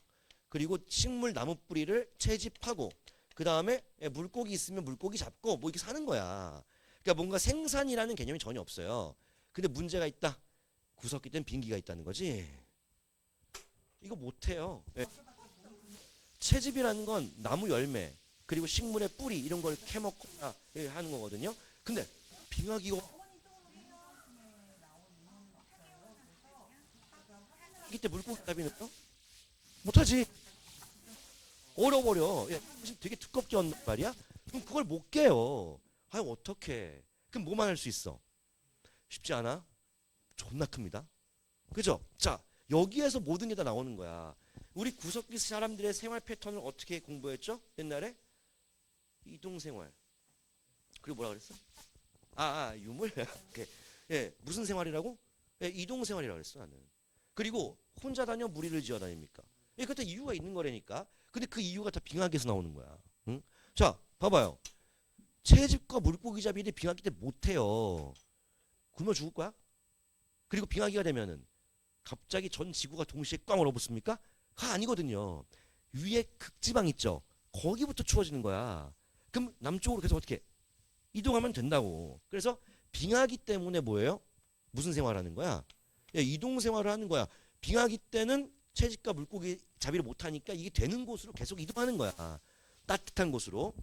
그리고 식물 나무 뿌리를 채집하고 그 다음에 물고기 있으면 물고기 잡고 뭐 이렇게 사는 거야. 그러니까 뭔가 생산이라는 개념이 전혀 없어요. 근데 문제가 있다. 구석기 땐 빙기가 있다는 거지. 이거 못해요. 예. 채집이라는 건 나무 열매 그리고 식물의 뿌리 이런 걸 캐먹거나 하는 거거든요. 근데 빙하기가 이때 물고기 잡이는 거 못하지. 얼어버려. 예, 되게 두껍게 얹는 말이야. 그럼 그걸 못 깨요. 아유 어떡해. 그럼 뭐만 할 수 있어? 쉽지 않아? 존나 큽니다. 그죠? 자 여기에서 모든 게 다 나오는 거야. 우리 구석기 사람들의 생활 패턴을 어떻게 공부했죠? 옛날에 이동생활. 그리고 뭐라 그랬어? 유물. 예, 무슨 생활이라고? 예, 이동생활이라고 그랬어 나는. 그리고 혼자 다녀 무리를 지어 다닙니까? 예, 그때 이유가 있는 거라니까. 근데 그 이유가 다 빙하기에서 나오는 거야. 응? 자, 봐봐요. 채집과 물고기 잡이를 빙하기 때 못해요. 굶어 죽을 거야? 그리고 빙하기가 되면은 갑자기 전 지구가 동시에 꽝 얼어붙습니까? 아니거든요. 위에 극지방 있죠. 거기부터 추워지는 거야. 그럼 남쪽으로 계속 어떻게 이동하면 된다고. 그래서 빙하기 때문에 뭐예요? 무슨 생활하는 거야? 예, 이동 생활을 하는 거야. 빙하기 때는 채집과 물고기 잡이를 못하니까 이게 되는 곳으로 계속 이동하는 거야. 따뜻한 곳으로.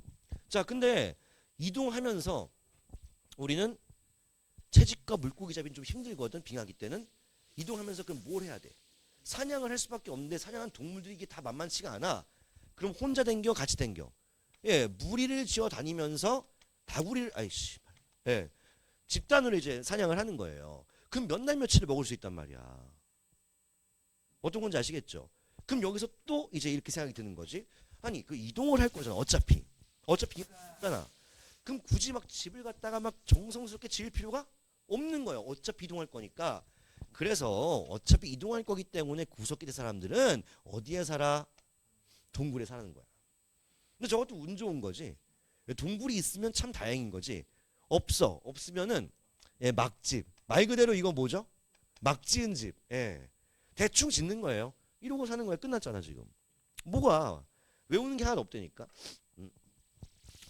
자, 근데 이동하면서 우리는 채집과 물고기 잡이는 좀 힘들거든. 빙하기 때는. 이동하면서 그럼 뭘 해야 돼? 사냥을 할 수밖에 없는데 사냥한 동물들이 이게 다 만만치가 않아. 그럼 혼자 댕겨 같이 댕겨. 예, 무리를 지어 다니면서 다구리를 예, 집단으로 이제 사냥을 하는 거예요. 그럼 몇 날 며칠을 먹을 수 있단 말이야. 어떤 건지 아시겠죠? 그럼 여기서 또 이제 이렇게 생각이 드는 거지. 아니 그 이동을 할 거잖아. 어차피 있잖아. 그럼 굳이 막 집을 갖다가 막 정성스럽게 지을 필요가 없는 거예요. 어차피 이동할 거니까. 그래서 어차피 이동할 거기 때문에 구석기대 사람들은 어디에 살아? 동굴에 사는 거야. 근데 저것도 운 좋은 거지. 동굴이 있으면 참 다행인 거지. 없으면은 예, 막집. 말 그대로 이거 뭐죠? 막 지은 집. 예. 대충 짓는 거예요. 이러고 사는 거야. 끝났잖아 지금. 뭐가 외우는 게 하나도 없다니까.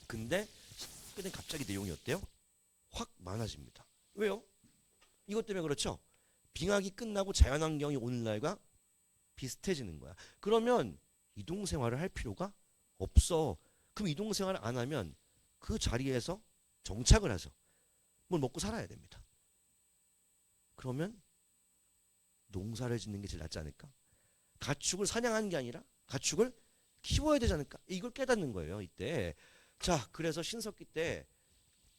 근데 그때 갑자기 내용이 어때요? 확 많아집니다. 왜요? 이것 때문에 그렇죠. 빙하기 끝나고 자연환경이 오늘날과 비슷해지는 거야. 그러면 이동생활을 할 필요가 없어. 그럼 이동생활을 안 하면 그 자리에서 정착을 해서 뭘 먹고 살아야 됩니다. 그러면 농사를 짓는 게 제일 낫지 않을까? 가축을 사냥하는 게 아니라 가축을 키워야 되지 않을까? 이걸 깨닫는 거예요. 이때. 자, 그래서 신석기 때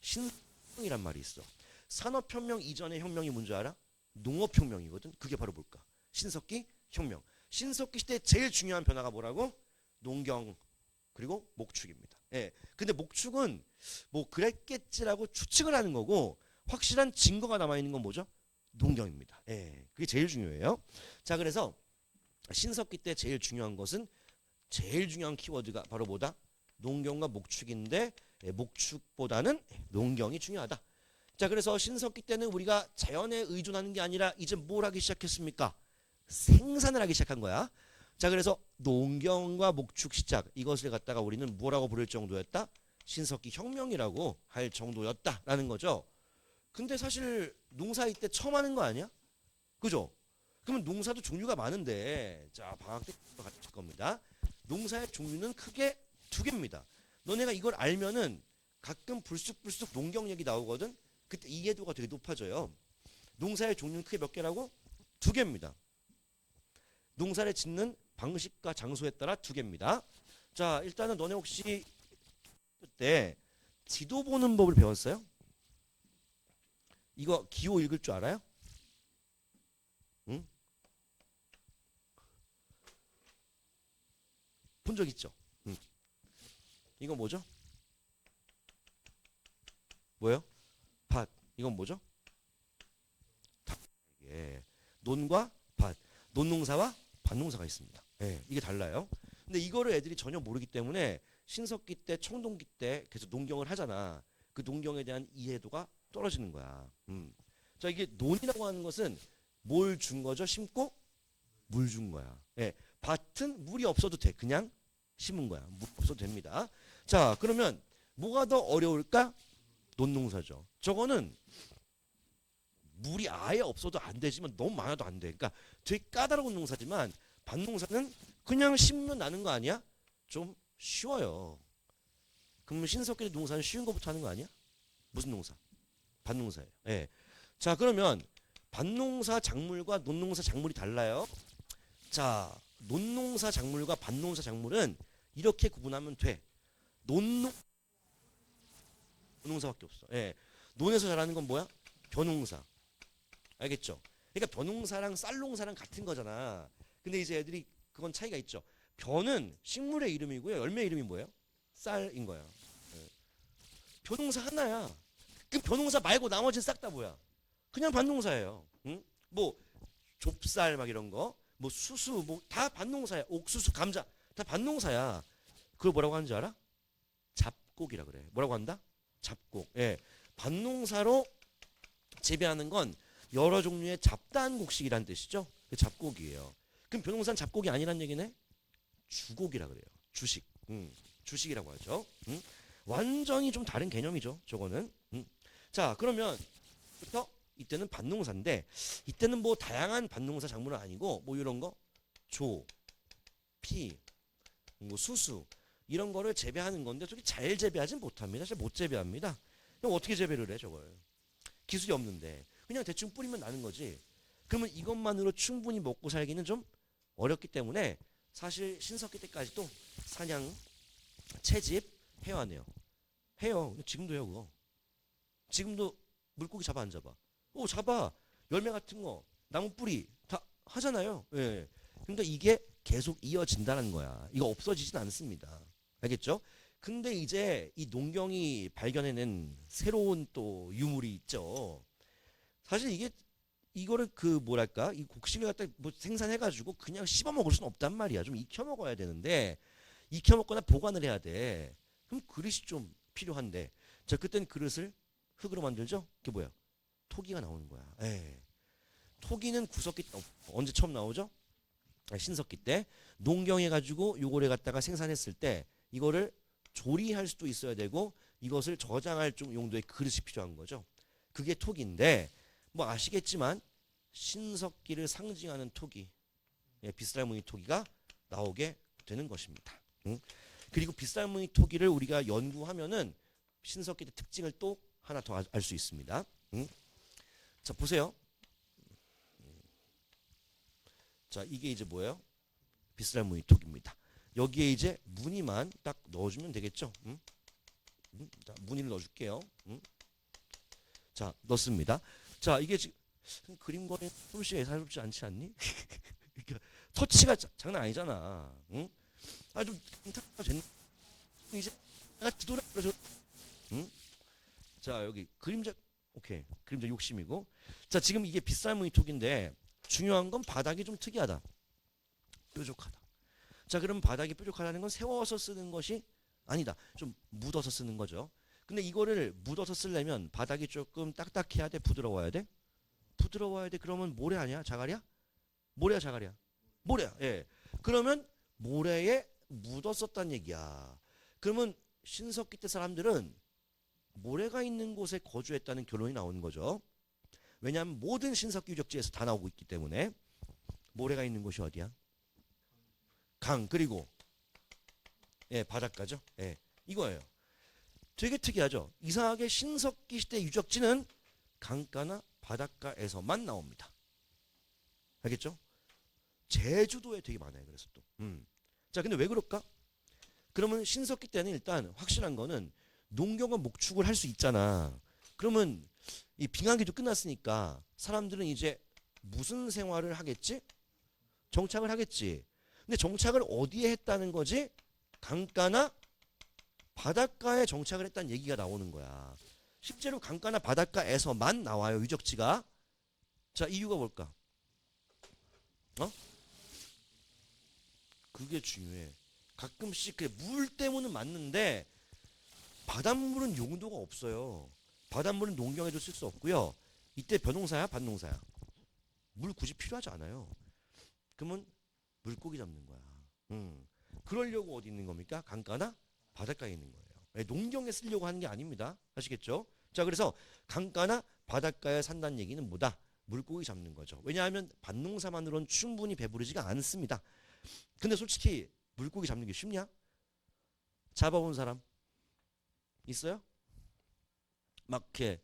신혁명이란 말이 있어. 산업혁명 이전의 혁명이 뭔지 알아? 농업혁명이거든. 그게 바로 뭘까? 신석기 혁명. 신석기 시대 제일 중요한 변화가 뭐라고? 농경 그리고 목축입니다. 예. 근데 목축은 뭐 그랬겠지라고 추측을 하는 거고 확실한 증거가 남아 있는 건 뭐죠? 농경입니다. 예. 그게 제일 중요해요. 자, 그래서 신석기 때 제일 중요한 것은 제일 중요한 키워드가 바로 뭐다? 농경과 목축인데 목축보다는 농경이 중요하다. 자, 그래서 신석기 때는 우리가 자연에 의존하는 게 아니라 이제 뭘 하기 시작했습니까? 생산을 하기 시작한 거야. 자, 그래서 농경과 목축 시작, 이것을 갖다가 우리는 뭐라고 부를 정도였다? 신석기 혁명이라고 할 정도였다라는 거죠. 근데 사실 농사 이때 처음 하는 거 아니야? 그죠? 그러면 농사도 종류가 많은데, 자, 방학 때 같을 겁니다. 농사의 종류는 크게 두 개입니다. 너네가 이걸 알면은 가끔 불쑥불쑥 농경 얘기 나오거든. 그때 이해도가 되게 높아져요. 농사의 종류는 크게 몇 개라고? 두 개입니다. 농사를 짓는 방식과 장소에 따라 두 개입니다. 자, 일단은 너네 혹시 그때 지도 보는 법을 배웠어요? 이거 기호 읽을 줄 알아요? 응? 본 적 있죠? 응. 이건 뭐죠? 뭐예요? 밭. 이건 뭐죠? 예. 논과 밭. 논농사와 밭농사가 있습니다. 예. 이게 달라요. 근데 이거를 애들이 전혀 모르기 때문에 신석기 때, 청동기 때 계속 농경을 하잖아. 그 농경에 대한 이해도가 떨어지는 거야. 자, 이게 논이라고 하는 것은 뭘 준 거죠? 심고 물 준 거야. 예. 밭은 물이 없어도 돼. 그냥 심은 거야. 물 없어도 됩니다. 자, 그러면 뭐가 더 어려울까? 논농사죠. 저거는 물이 아예 없어도 안 되지만 너무 많아도 안 돼. 그러니까 되게 까다로운 농사지만 밭농사는 그냥 심으면 나는 거 아니야? 좀 쉬워요. 그러면 신석기 농사는 쉬운 것부터 하는 거 아니야? 무슨 농사? 밭농사예요. 예. 자, 그러면 밭농사 작물과 논농사 작물이 달라요. 자, 논농사 작물과 밭농사 작물은 이렇게 구분하면 돼. 논농사밖에 없어. 예. 논에서 자라는 건 뭐야? 벼농사. 알겠죠? 그러니까 벼농사랑 쌀농사랑 같은 거잖아. 근데 이제 애들이 그건 차이가 있죠. 벼는 식물의 이름이고요. 열매 이름이 뭐예요? 쌀인 거야. 예. 벼농사 하나야. 그 벼농사 말고 나머지는 싹 다 뭐야? 그냥 밭농사예요. 응? 뭐 좁쌀 막 이런 거, 뭐 수수, 뭐 다 밭농사야. 옥수수, 감자 다 밭농사야. 그걸 뭐라고 하는 줄 알아? 잡곡이라 그래. 뭐라고 한다? 잡곡. 예. 밭농사로 재배하는 건 여러 종류의 잡다한 곡식이란 뜻이죠. 그 잡곡이에요. 그럼 벼농사는 잡곡이 아니란 얘기네? 주곡이라 그래요. 주식. 주식이라고 하죠. 완전히 좀 다른 개념이죠. 저거는. 자, 그러면 부터 이때는 밭농사인데 이때는 뭐 다양한 밭농사 작물은 아니고 뭐 이런 거 조, 피, 뭐 수수 이런 거를 재배하는 건데 저기 잘 재배하진 못합니다. 잘 못 재배합니다. 그럼 어떻게 재배를 해 저걸? 기술이 없는데 그냥 대충 뿌리면 나는 거지. 그러면 이것만으로 충분히 먹고 살기는 좀 어렵기 때문에 사실 신석기 때까지도 사냥, 채집 해왔네요. 해요. 지금도 해요 그거. 지금도 물고기 잡아 안 잡아? 오 잡아. 열매 같은 거, 나무 뿌리 다 하잖아요. 예. 그러니까 이게 계속 이어진다는 거야. 이거 없어지진 않습니다. 알겠죠? 근데 이제 이 농경이 발견해낸 새로운 또 유물이 있죠. 사실 이게 이거를 그 뭐랄까 이 곡식을 갖다 뭐 생산해가지고 그냥 씹어 먹을 수는 없단 말이야. 좀 익혀 먹어야 되는데 익혀 먹거나 보관을 해야 돼. 그럼 그릇이 좀 필요한데 자 그땐 그릇을 흙으로 만들죠. 그게 뭐야? 토기가 나오는 거야. 예. 토기는 구석기 언제 처음 나오죠? 신석기 때 농경해가지고 요거를 갖다가 생산했을 때 이거를 조리할 수도 있어야 되고 이것을 저장할 좀 용도의 그릇이 필요한 거죠. 그게 토기인데 뭐 아시겠지만 신석기를 상징하는 토기, 예, 빗살무늬 토기가 나오게 되는 것입니다. 그리고 빗살무늬 토기를 우리가 연구하면은 신석기 때 특징을 또 하나 더 알 수 있습니다. 자 보세요. 자 이게 이제 뭐예요? 빗살무늬 토기입니다. 여기에 이제 무늬만 딱 넣어주면 되겠죠. 자, 무늬를 넣어줄게요. 자 넣습니다. 자 이게 지금 그림 그리는 솜씨가 예사롭지 않지 않니? 터치가 장난 아니잖아. 응? 아좀 이제 내가 뒤돌아서 자 여기 그림자 오케이 그림자 욕심이고 자 지금 이게 빗살무늬 톡인데 중요한 건 바닥이 좀 특이하다. 뾰족하다. 자 그럼 바닥이 뾰족하다는 건 세워서 쓰는 것이 아니다. 좀 묻어서 쓰는 거죠. 근데 이거를 묻어서 쓰려면 바닥이 조금 딱딱해야 돼? 부드러워야 돼? 부드러워야 돼. 그러면 모래 아니야? 자갈이야? 모래야 자갈이야? 모래야. 예. 그러면 모래에 묻었었단 얘기야. 그러면 신석기 때 사람들은 모래가 있는 곳에 거주했다는 결론이 나오는 거죠. 왜냐하면 모든 신석기 유적지에서 다 나오고 있기 때문에. 모래가 있는 곳이 어디야? 강. 그리고 예, 바닷가죠. 예, 이거예요. 되게 특이하죠. 이상하게 신석기 시대 유적지는 강가나 바닷가에서만 나옵니다. 알겠죠? 제주도에 되게 많아요. 그래서 또. 자, 근데 왜 그럴까? 그러면 신석기 때는 일단 확실한 거는 농경과 목축을 할 수 있잖아. 그러면 이 빙하기도 끝났으니까 사람들은 이제 무슨 생활을 하겠지? 정착을 하겠지. 근데 정착을 어디에 했다는 거지? 강가나 바닷가에 정착을 했다는 얘기가 나오는 거야. 실제로 강가나 바닷가에서만 나와요, 유적지가. 자, 이유가 뭘까? 어? 그게 중요해. 가끔씩 그래, 물 때문은 맞는데 바닷물은 용도가 없어요. 바닷물은 농경에도 쓸 수 없고요. 이때 벼농사야, 밭농사야? 물 굳이 필요하지 않아요. 그러면 물고기 잡는 거야. 그러려고 어디 있는 겁니까? 강가나 바닷가에 있는 거예요. 농경에 쓰려고 하는 게 아닙니다. 아시겠죠? 자, 그래서 강가나 바닷가에 산다는 얘기는 뭐다? 물고기 잡는 거죠. 왜냐하면 밭농사만으로는 충분히 배부르지가 않습니다. 근데 솔직히 물고기 잡는 게 쉽냐? 잡아본 사람 있어요? 막 이렇게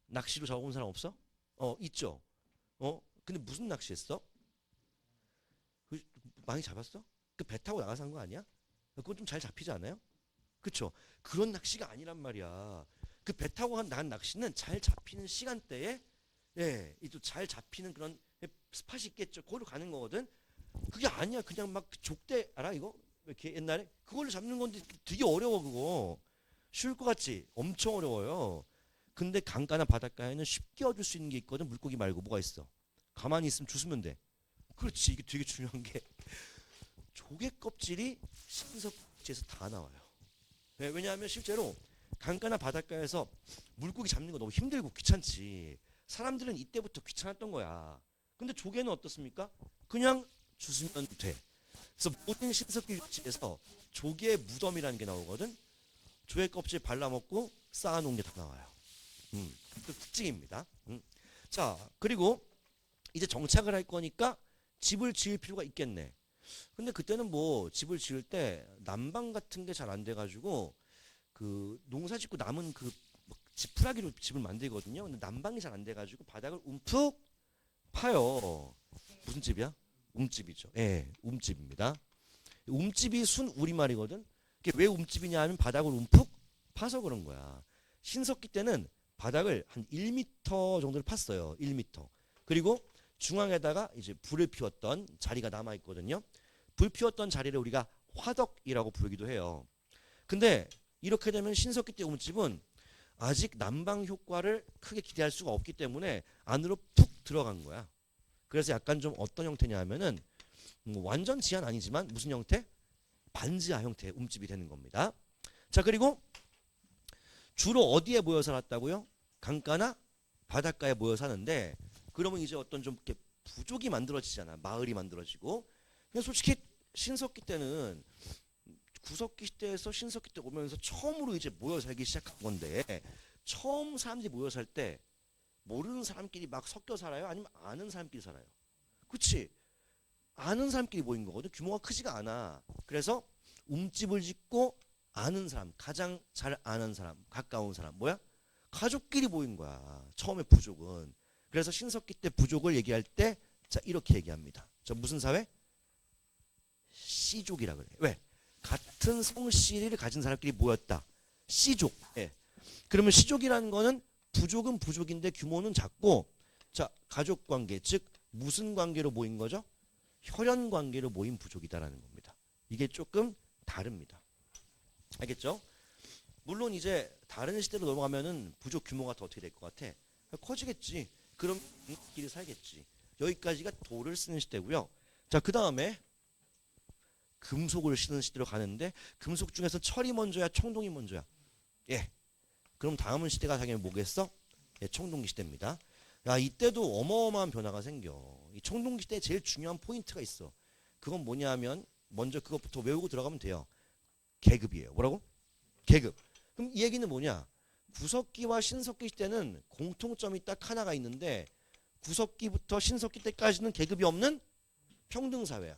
낚시로 잡아본 사람 없어? 있죠. 근데 무슨 낚시했어? 많이 잡았어? 그 배 타고 나가서 한 거 아니야? 그건 좀 잘 잡히지 않아요? 그쵸? 그런 낚시가 아니란 말이야. 그 배 타고 나간 낚시는 잘 잡히는 시간대에, 예, 또 잘 잡히는 그런 스팟이 있겠죠. 거기로 가는 거거든. 그게 아니야. 그냥 막 족대 알아 이거? 이렇게 옛날에 그걸로 잡는 건데 되게 어려워 그거. 쉬울 것 같지? 엄청 어려워요. 근데 강가나 바닷가에는 쉽게 얻을 수 있는 게 있거든. 물고기 말고 뭐가 있어? 가만히 있으면 주스면 돼. 그렇지. 이게 되게 중요한 게 조개 껍질이 신석지에서 다 나와요. 네, 왜냐하면 실제로 강가나 바닷가에서 물고기 잡는 거 너무 힘들고 귀찮지. 사람들은 이때부터 귀찮았던 거야. 근데 조개는 어떻습니까? 그냥 주스면 돼. 그래서 모든 신석기 유적지에서 조개의 무덤이라는 게 나오거든. 조개 껍질 발라먹고 쌓아놓은 게 다 나와요. 그 특징입니다. 자, 그리고 이제 정착을 할 거니까 집을 지을 필요가 있겠네. 근데 그때는 뭐 집을 지을 때 난방 같은 게 잘 안 돼가지고 그 농사 짓고 남은 그 지푸라기로 집을 만들거든요. 근데 난방이 잘 안 돼가지고 바닥을 움푹 파요. 무슨 집이야? 움집이죠. 예, 움집입니다. 움집이 순 우리말이거든. 이게 왜 움집이냐 하면 바닥을 움푹 파서 그런 거야. 신석기 때는 바닥을 한 1m 정도를 팠어요. 1m. 그리고 중앙에다가 이제 불을 피웠던 자리가 남아 있거든요. 불 피웠던 자리를 우리가 화덕이라고 부르기도 해요. 근데 이렇게 되면 신석기 때 움집은 아직 난방 효과를 크게 기대할 수가 없기 때문에 안으로 푹 들어간 거야. 그래서 약간 좀 어떤 형태냐 하면은 완전 지하는 아니지만 무슨 형태? 반지하 형태의 움집이 되는 겁니다. 자, 그리고 주로 어디에 모여 살았다고요? 강가나 바닷가에 모여 사는데 그러면 이제 어떤 좀 이렇게 부족이 만들어지잖아. 마을이 만들어지고. 근데 솔직히 신석기 때는 구석기 시대에서 신석기 때 오면서 처음으로 이제 모여 살기 시작한 건데 처음 사람들이 모여 살 때 모르는 사람끼리 막 섞여 살아요? 아니면 아는 사람끼리 살아요? 그치? 아는 사람끼리 모인 거거든. 규모가 크지가 않아. 그래서 움집을 짓고 아는 사람, 가장 잘 아는 사람, 가까운 사람, 뭐야? 가족끼리 모인 거야. 처음에 부족은. 그래서 신석기 때 부족을 얘기할 때, 자, 이렇게 얘기합니다. 저 무슨 사회? 씨족이라 그래. 왜? 같은 성씨를 가진 사람끼리 모였다. 씨족. 예. 그러면 씨족이라는 거는 부족은 부족인데 규모는 작고, 자, 가족 관계, 즉 무슨 관계로 모인 거죠? 혈연 관계로 모인 부족이다라는 겁니다. 이게 조금 다릅니다. 알겠죠? 물론 이제 다른 시대로 넘어가면은 부족 규모가 더 어떻게 될 것 같아? 커지겠지. 그럼 끼리 살겠지. 여기까지가 도를 쓰는 시대고요. 자, 그 다음에 금속을 쓰는 시대로 가는데 금속 중에서 철이 먼저야 청동이 먼저야? 예. 그럼 다음 시대가 당연히 뭐겠어? 예, 청동기 시대입니다. 야, 이때도 어마어마한 변화가 생겨. 이 청동기 시대에 제일 중요한 포인트가 있어. 그건 뭐냐 하면 먼저 그것부터 외우고 들어가면 돼요. 계급이에요. 뭐라고? 계급. 그럼 이 얘기는 뭐냐? 구석기와 신석기 시대는 공통점이 딱 하나가 있는데 구석기부터 신석기 때까지는 계급이 없는 평등사회야.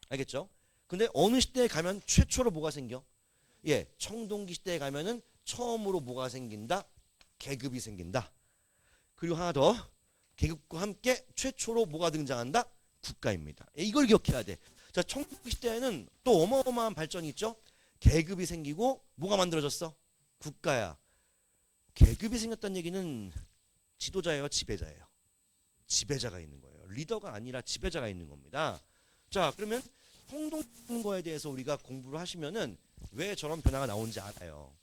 알겠죠? 근데 어느 시대에 가면 최초로 뭐가 생겨? 예, 청동기 시대에 가면은 처음으로 뭐가 생긴다? 계급이 생긴다. 그리고 하나 더, 계급과 함께 최초로 뭐가 등장한다? 국가입니다. 예, 이걸 기억해야 돼. 자, 청동기 시대에는 또 어마어마한 발전이 있죠. 계급이 생기고 뭐가 만들어졌어? 국가야. 계급이 생겼다는 얘기는 지도자예요, 지배자예요? 지배자가 있는 거예요. 리더가 아니라 지배자가 있는 겁니다. 자, 그러면 청동기인 거에 대해서 우리가 공부를 하시면은 왜 저런 변화가 나오는지 알아요.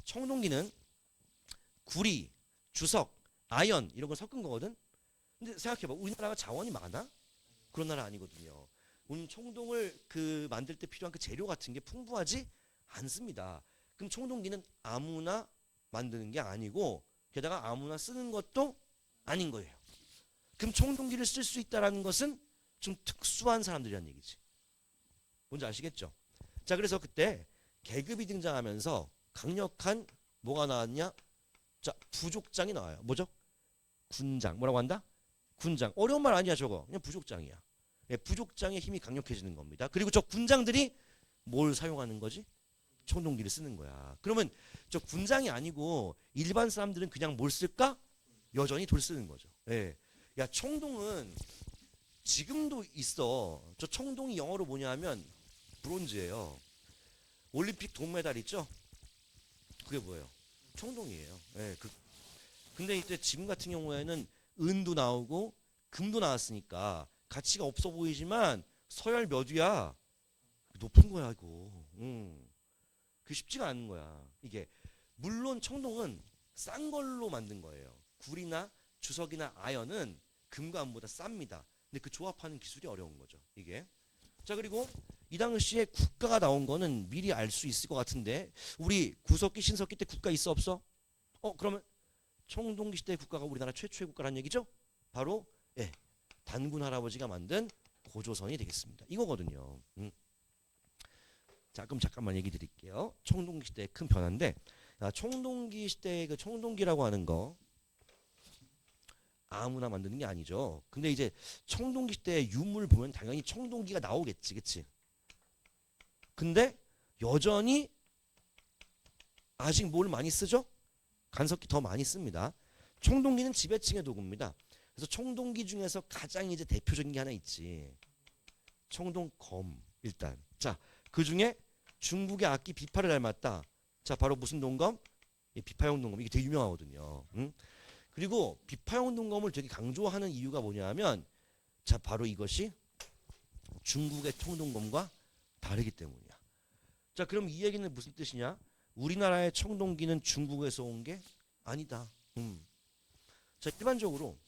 청동기는 구리, 주석, 아연 이런 걸 섞은 거거든. 근데 생각해봐, 우리나라가 자원이 많아? 그런 나라 아니거든요. 우리 청동을 만들 때 필요한 그 재료 같은 게 풍부하지 않습니다. 그럼 청동기는 아무나 만드는 게 아니고 게다가 아무나 쓰는 것도 아닌 거예요. 그럼 청동기를 쓸 수 있다는 것은 좀 특수한 사람들이란 얘기지. 뭔지 아시겠죠? 자, 그래서 그때 계급이 등장하면서 강력한 뭐가 나왔냐? 자, 부족장이 나와요. 뭐죠? 군장. 뭐라고 한다? 군장. 어려운 말 아니야 저거. 그냥 부족장이야. 예, 부족장의 힘이 강력해지는 겁니다. 그리고 저 군장들이 뭘 사용하는 거지? 청동기를 쓰는 거야. 그러면 저 군장이 아니고 일반 사람들은 그냥 뭘 쓸까? 여전히 돌 쓰는 거죠. 예. 야, 청동은 지금도 있어. 저 청동이 영어로 뭐냐 하면 브론즈예요. 올림픽 동메달 있죠? 그게 뭐예요? 청동이에요. 예, 근데 이제 지금 같은 경우에는 은도 나오고 금도 나왔으니까 가치가 없어 보이지만 서열 몇 위야? 높은 거야 이거. 그게 쉽지가 않은 거야. 이게 물론 청동은 싼 걸로 만든 거예요. 구리나 주석이나 아연은 금과 은보다 쌉니다. 근데 그 조합하는 기술이 어려운 거죠. 이게. 자, 그리고 이 당시에 국가가 나온 거는 미리 알 수 있을 것 같은데 우리 구석기 신석기 때 국가 있어 없어? 그러면 청동기 시대 국가가 우리나라 최초의 국가란 얘기죠? 바로 예, 단군 할아버지가 만든 고조선이 되겠습니다. 이거거든요. 자, 그럼 잠깐만 얘기 드릴게요. 청동기 시대의 큰 변화인데 청동기 시대의 그 청동기라고 하는 거 아무나 만드는 게 아니죠. 근데 이제 청동기 시대의 유물 보면 당연히 청동기가 나오겠지, 그치? 근데 여전히 아직 뭘 많이 쓰죠? 간섭기 더 많이 씁니다. 청동기는 지배층의 도구입니다. 그래서 청동기 중에서 가장 이제 대표적인 게 하나 있지. 청동검 일단. 자, 그 중에 중국의 악기 비파를 닮았다. 자, 바로 무슨 동검? 비파용 동검. 이게 되게 유명하거든요. 그리고 비파용 동검을 되게 강조하는 이유가 뭐냐면 자, 바로 이것이 중국의 청동검과 다르기 때문이야. 자, 그럼 이 얘기는 무슨 뜻이냐? 우리나라의 청동기는 중국에서 온 게 아니다. 자, 일반적으로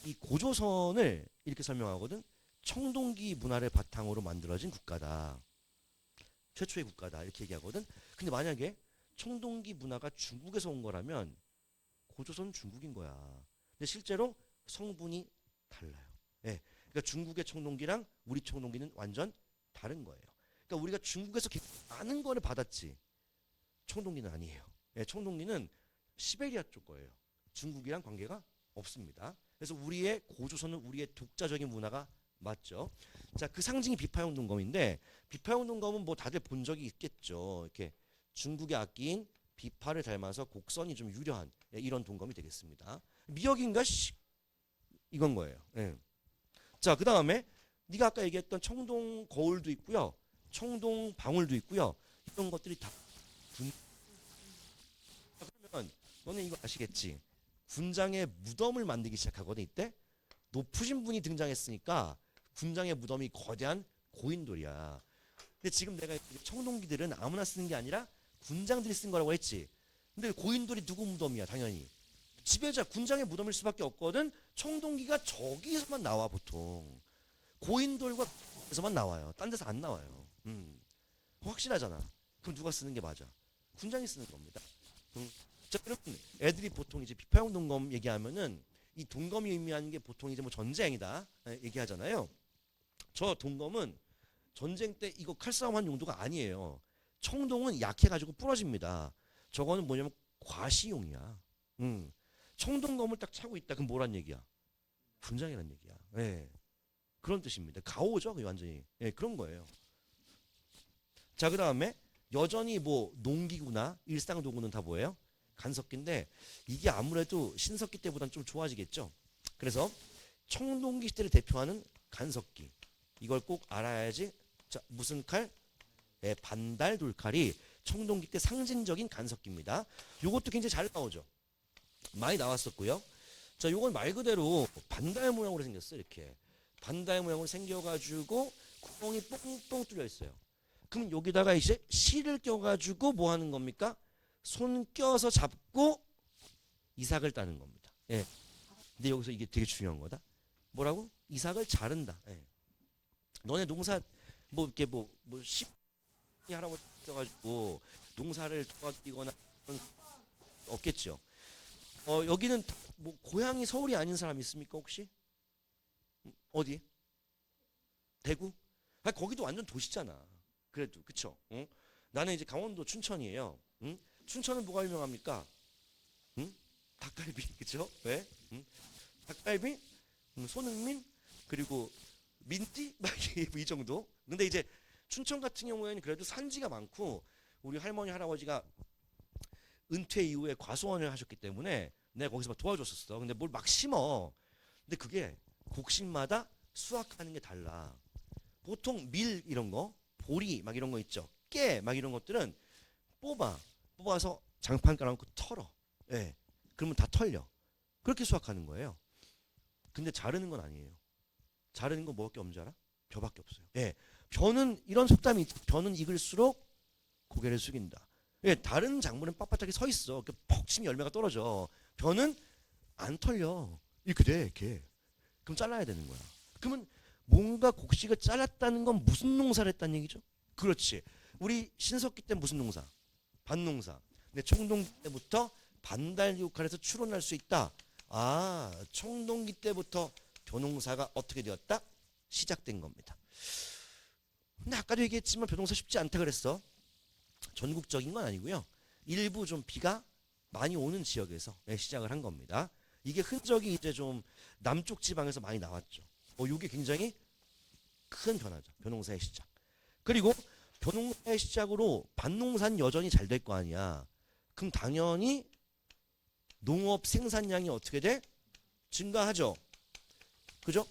이 고조선을 이렇게 설명하거든. 청동기 문화를 바탕으로 만들어진 국가다. 최초의 국가다. 이렇게 얘기하거든. 근데 만약에 청동기 문화가 중국에서 온 거라면 고조선은 중국인 거야. 근데 실제로 성분이 달라요. 예. 그러니까 중국의 청동기랑 우리 청동기는 완전 다른 거예요. 그러니까 우리가 중국에서 많은 거를 받았지. 청동기는 아니에요. 예, 청동기는 시베리아 쪽 거예요. 중국이랑 관계가 없습니다. 그래서 우리의 고조선은 우리의 독자적인 문화가 맞죠. 자, 그 상징이 비파용 동검인데 비파용 동검은 뭐 다들 본 적이 있겠죠. 이렇게 중국의 악기인 비파를 닮아서 곡선이 좀 유려한 이런 동검이 되겠습니다. 미역인가? 이건 거예요. 예. 자, 그 다음에 네가 아까 얘기했던 청동 거울도 있고요. 청동 방울도 있고요. 이런 것들이 다 그러면 너는 이거 아시겠지? 군장의 무덤을 만들기 시작하거든. 이때 높으신 분이 등장했으니까 군장의 무덤이 거대한 고인돌이야. 근데 지금 내가 청동기들은 아무나 쓰는 게 아니라 군장들이 쓴 거라고 했지. 근데 고인돌이 누구 무덤이야? 당연히 지배자 군장의 무덤일 수밖에 없거든. 청동기가 저기서만 나와 보통. 고인돌과 군장에서만 나와요. 딴 데서 안 나와요. 확실하잖아. 그럼 누가 쓰는 게 맞아? 군장이 쓰는 겁니다. 자, 그러면 애들이 보통 이제 비파용 동검 얘기하면은 이 동검이 의미하는 게 보통 이제 뭐 전쟁이다 얘기하잖아요. 저 동검은 전쟁 때 이거 칼싸움한 용도가 아니에요. 청동은 약해가지고 부러집니다. 저거는 뭐냐면 과시용이야. 청동검을 딱 차고 있다. 그럼 뭐란 얘기야? 군장이란 얘기야. 예. 그런 뜻입니다. 가오죠, 그 완전히. 예, 그런 거예요. 자, 그 다음에 여전히 뭐 농기구나 일상 도구는 다 뭐예요? 간섭기인데 이게 아무래도 신석기 때보다는 좀 좋아지겠죠. 그래서 청동기 시대를 대표하는 간섭기. 이걸 꼭 알아야지. 자, 무슨 칼? 예, 반달 돌칼이 청동기 때 상징적인 간섭기입니다. 요것도 굉장히 잘 나오죠. 많이 나왔었고요. 자, 요건 말 그대로 반달 모양으로 생겼어요. 이렇게 반달 모양으로 생겨가지고 구멍이 뽕뽕 뚫려 있어요. 그럼 여기다가 이제 실을 껴가지고 뭐 하는 겁니까? 손 껴서 잡고 이삭을 따는 겁니다. 예. 근데 여기서 이게 되게 중요한 거다. 뭐라고? 이삭을 자른다. 예. 너네 농사 뭐 이렇게 씨 할아버지 가지고 농사를 도와주거나 없겠죠. 여기는 뭐 고향이 서울이 아닌 사람 있습니까 혹시? 어디? 대구? 아 거기도 완전 도시잖아. 그래도 그쵸? 응? 나는 이제 강원도 춘천이에요. 응? 춘천은 뭐가 유명합니까? 응? 닭갈비 그쵸? 왜? 응? 닭갈비, 손흥민 그리고 민띠 이 정도. 근데 이제 춘천 같은 경우에는 그래도 산지가 많고 우리 할머니 할아버지가 은퇴 이후에 과수원을 하셨기 때문에 내가 거기서 막 도와줬었어. 근데 뭘 막 심어. 근데 그게 곡식마다 수확하는 게 달라. 보통 밀 이런 거, 보리 막 이런 거 있죠. 깨 막 이런 것들은 뽑아서 장판 깔아놓고 털어. 예. 그러면 다 털려. 그렇게 수확하는 거예요. 근데 자르는 건 아니에요. 자르는 건 뭐밖에 없는 줄 알아? 벼밖에 없어요. 예. 벼는 이런 속담이 있죠. 벼는 익을수록 고개를 숙인다. 예, 다른 작물은 빳빳하게 서 있어. 퍽 치면 열매가 떨어져. 벼는 안 털려. 이렇게 돼, 이렇게. 그럼 잘라야 되는 거야. 그러면 뭔가 곡식을 잘랐다는 건 무슨 농사를 했다는 얘기죠? 그렇지. 우리 신석기 때 무슨 농사? 밭농사. 근데 청동기 때부터 반달육칼에서 추론할 수 있다. 아, 청동기 때부터 벼농사가 어떻게 되었다? 시작된 겁니다. 근데 아까도 얘기했지만 벼농사 쉽지 않다 그랬어. 전국적인 건 아니고요. 일부 좀 비가 많이 오는 지역에서 시작을 한 겁니다. 이게 흔적이 이제 좀 남쪽 지방에서 많이 나왔죠. 이게 굉장히 큰 변화죠. 벼농사의 시작. 그리고 벼농사의 시작으로 밭농사는 여전히 잘 될 거 아니야. 그럼 당연히 농업 생산량이 어떻게 돼? 증가하죠. 그죠?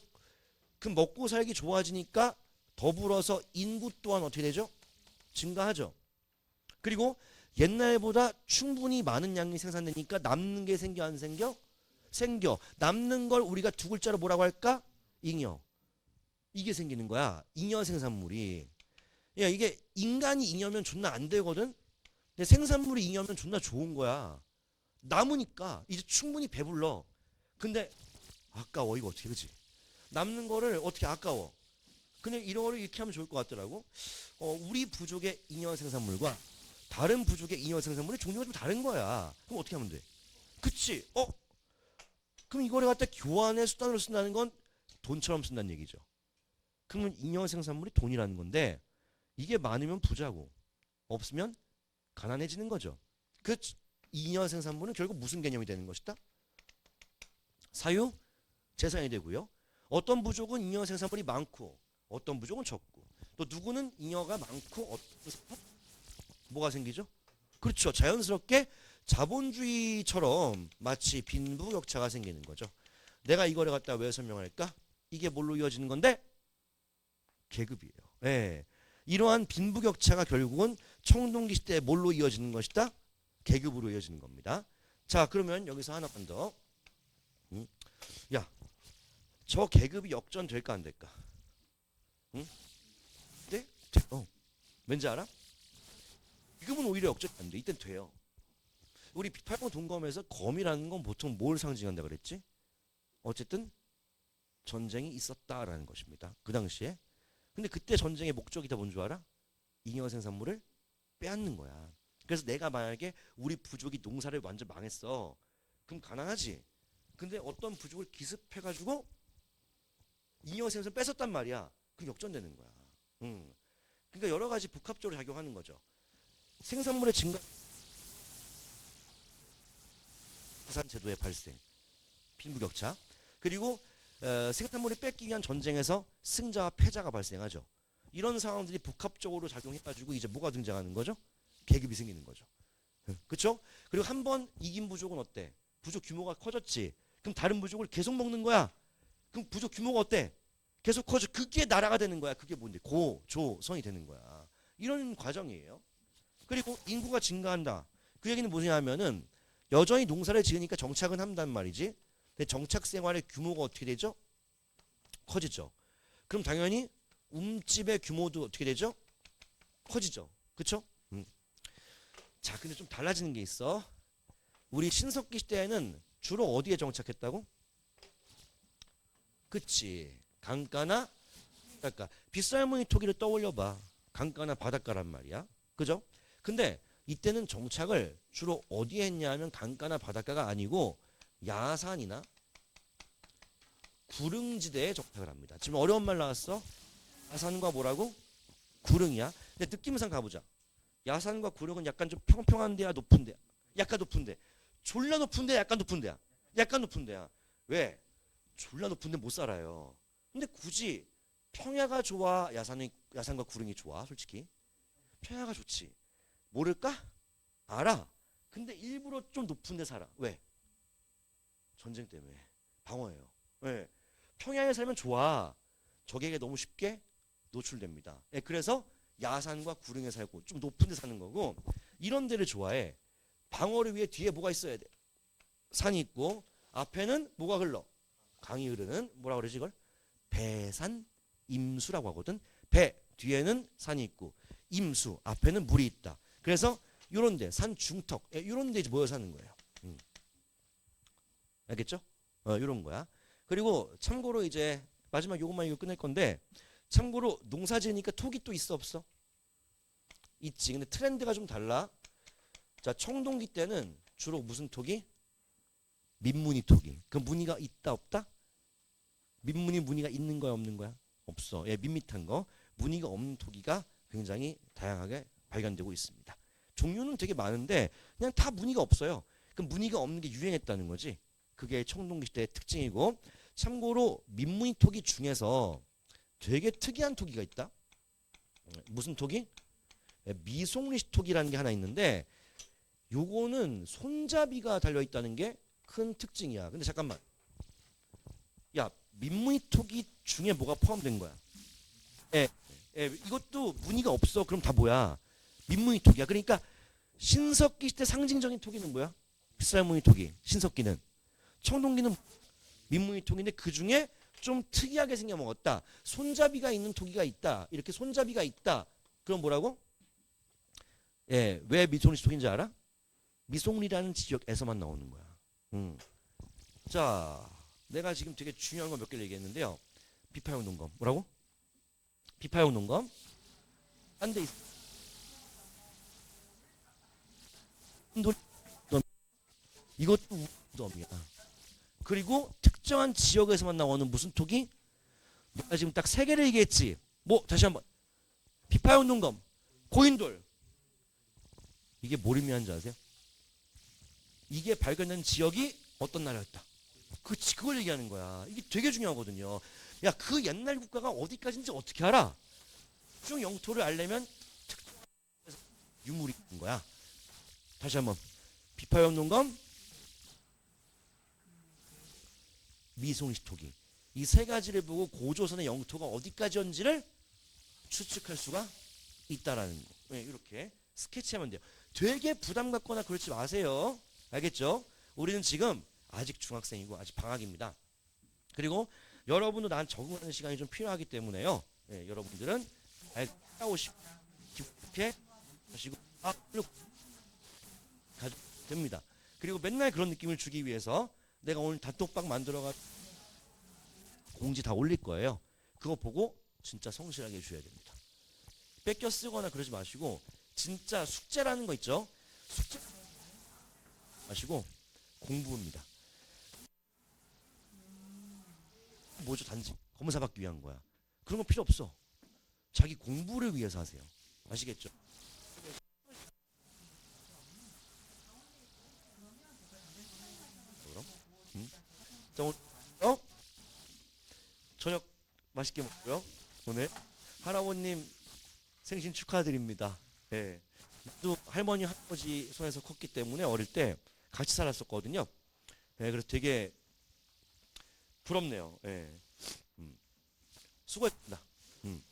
그럼 먹고 살기 좋아지니까 더불어서 인구 또한 어떻게 되죠? 증가하죠. 그리고 옛날보다 충분히 많은 양이 생산되니까 남는 게 생겨 안 생겨? 생겨. 남는 걸 우리가 두 글자로 뭐라고 할까? 잉여. 이게 생기는 거야. 잉여 생산물이. 야, 이게 인간이 잉여면 존나 안 되거든. 근데 생산물이 잉여면 존나 좋은 거야. 남으니까 이제 충분히 배불러. 근데 아까워. 이거 어떻게 그지? 남는 거를 어떻게 아까워. 근데 이런 거를 이렇게 하면 좋을 것 같더라고. 우리 부족의 잉여 생산물과 다른 부족의 잉여 생산물의 종류가 좀 다른 거야. 그럼 어떻게 하면 돼? 그치? 그럼 이거를 갖다 교환의 수단으로 쓴다는 건 돈처럼 쓴다는 얘기죠. 그러면 잉여 생산물이 돈이라는 건데 이게 많으면 부자고 없으면 가난해지는 거죠. 그 잉여 생산물은 결국 무슨 개념이 되는 것이다? 사유 재산이 되고요. 어떤 부족은 잉여 생산물이 많고 어떤 부족은 적고 또 누구는 잉여가 많고 어떤 뭐가 생기죠? 그렇죠. 자연스럽게 자본주의처럼 마치 빈부격차가 생기는 거죠. 내가 이거를 갖다 왜 설명할까? 이게 뭘로 이어지는 건데? 계급이에요. 예. 이러한 빈부격차가 결국은 청동기 시대에 뭘로 이어지는 것이다? 계급으로 이어지는 겁니다. 자, 그러면 여기서 하나만 더. 야, 저 계급이 역전될까 안 될까? 응? 네? 왠지 알아? 지금은 오히려 역전이 안 돼. 이땐 돼요. 우리 비팔공 동검에서 검이라는 건 보통 뭘 상징한다 그랬지? 어쨌든 전쟁이 있었다라는 것입니다. 그 당시에. 근데 그때 전쟁의 목적이 다 뭔 줄 알아? 잉여 생산물을 빼앗는 거야. 그래서 내가 만약에 우리 부족이 농사를 완전 망했어. 그럼 가난하지. 근데 어떤 부족을 기습해가지고 잉여 생산을 뺏었단 말이야. 그럼 역전되는 거야. 그러니까 여러 가지 복합적으로 작용하는 거죠. 생산물의 증가, 생산 제도의 발생, 빈부격차, 그리고 생산물을 뺏기 위한 전쟁에서 승자와 패자가 발생하죠. 이런 상황들이 복합적으로 작용해가지고 이제 뭐가 등장하는 거죠? 계급이 생기는 거죠. 그렇죠? 그리고 한 번 이긴 부족은 어때? 부족 규모가 커졌지. 그럼 다른 부족을 계속 먹는 거야. 그럼 부족 규모가 어때? 계속 커져. 그게 나라가 되는 거야. 그게 뭔데? 고조선이 되는 거야. 이런 과정이에요. 그리고 인구가 증가한다. 그 얘기는 뭐냐면은 여전히 농사를 지으니까 정착은 한단 말이지. 근데 정착 생활의 규모가 어떻게 되죠? 커지죠. 그럼 당연히 움집의 규모도 어떻게 되죠? 커지죠. 그쵸? 자, 근데 좀 달라지는 게 있어. 우리 신석기 시대에는 주로 어디에 정착했다고? 그치. 강가나 바닷가. 빗살무늬 토기를 떠올려봐. 강가나 바닷가란 말이야. 그죠? 근데 이때는 정착을 주로 어디에 했냐면 강가나 바닷가가 아니고 야산이나 구릉지대에 정착을 합니다. 지금 어려운 말 나왔어? 야산과 뭐라고? 구릉이야. 근데 느낌상 가보자. 야산과 구릉은 약간 좀 평평한 데야, 높은 데야? 약간 높은 데. 졸라 높은 데야, 약간 높은 데야? 약간 높은 데야. 왜? 졸라 높은 데 못 살아요. 근데 굳이 평야가 좋아, 야산과 구릉이 좋아? 솔직히 평야가 좋지. 모를까? 알아. 근데 일부러 좀 높은 데 살아. 왜? 전쟁 때문에. 방어해요. 왜? 평야에 살면 좋아. 적에게 너무 쉽게 노출됩니다. 예, 그래서 야산과 구릉에 살고 좀 높은 데 사는 거고, 이런 데를 좋아해. 방어를 위해 뒤에 뭐가 있어야 돼? 산이 있고 앞에는 뭐가 흘러? 강이 흐르는, 뭐라 그러지 이걸? 배산 임수라고 하거든. 배 뒤에는 산이 있고 임수 앞에는 물이 있다. 그래서 요런 데, 산 중턱, 요런 데 모여 사는 거예요. 알겠죠? 요런 거야. 그리고 참고로 이제 마지막 요것만 이거 끝낼 건데, 참고로 농사 지으니까 톡이 또 있어 없어? 있지. 근데 트렌드가 좀 달라. 자, 청동기 때는 주로 무슨 톡이? 민무늬 톡이. 그 무늬가 있다 없다? 무늬가 있는 거야 없는 거야? 없어. 예, 밋밋한 거. 무늬가 없는 토기가 굉장히 다양하게 발견되고 있습니다. 종류는 되게 많은데 그냥 다 무늬가 없어요. 그럼 무늬가 없는 게 유행했다는 거지. 그게 청동기 시대의 특징이고, 참고로 민무늬 토기 중에서 되게 특이한 토기가 있다. 무슨 토기? 미송리시 토기라는 게 하나 있는데, 요거는 손잡이가 달려있다는 게 큰 특징이야. 근데 잠깐만, 야, 민무늬 토기 중에 뭐가 포함된 거야? 이것도 무늬가 없어. 그럼 다 뭐야? 민무늬 토기야. 그러니까 신석기 시대 상징적인 토기는 뭐야? 빗살무늬 토기. 신석기는. 청동기는 민무늬 토기인데 그 중에 좀 특이하게 생겨 먹었다. 손잡이가 있는 토기가 있다. 이렇게 손잡이가 있다. 그럼 뭐라고? 예, 왜 미송리 토기인지 알아? 미송리라는 지역에서만 나오는 거야. 자, 내가 지금 되게 중요한 거 몇 개를 얘기했는데요. 비파용 농검. 뭐라고? 비파용 농검. 한 대 있어. 이것도 우덤이야. 그리고 특정한 지역에서만 나오는 무슨 토기? 내가 지금 딱 세 개를 얘기했지. 뭐 다시 한번. 비파용 농검, 고인돌. 이게 뭘 의미하는지 아세요? 이게 발견된 지역이 어떤 나라였다. 그치, 그걸 얘기하는 거야. 이게 되게 중요하거든요. 야, 그 옛날 국가가 어디까지인지 어떻게 알아? 특정 영토를 알려면 유물이 있는 거야. 다시 한번. 비파용 농검, 미송리 토기. 이 세 가지를 보고 고조선의 영토가 어디까지였는지를 추측할 수가 있다라는 거. 네, 이렇게 스케치하면 돼요. 되게 부담 갖거나 그러지 마세요. 알겠죠? 우리는 지금 아직 중학생이고 아직 방학입니다. 그리고 여러분도 난 적응하는 시간이 좀 필요하기 때문에요. 네, 여러분들은 잘 따오시고 이렇게 하시고 가지고 됩니다. 그리고 맨날 그런 느낌을 주기 위해서 내가 오늘 단톡방 만들어가 공지 다 올릴 거예요. 그거 보고 진짜 성실하게 해주셔야 됩니다. 뺏겨 쓰거나 그러지 마시고 진짜 숙제라는 거 있죠? 숙제 마시고 공부입니다. 뭐죠? 단지 검사 받기 위한 거야. 그런 거 필요 없어. 자기 공부를 위해서 하세요. 아시겠죠? 그럼? 음? 자, 오늘 저녁 맛있게 먹고요. 오늘 할아버님 생신 축하드립니다. 예. 또 할머니 할아버지 손에서 컸기 때문에 어릴 때 같이 살았었거든요. 예, 그래서 되게 부럽네요. 예. 음. 수고했습니다. 음.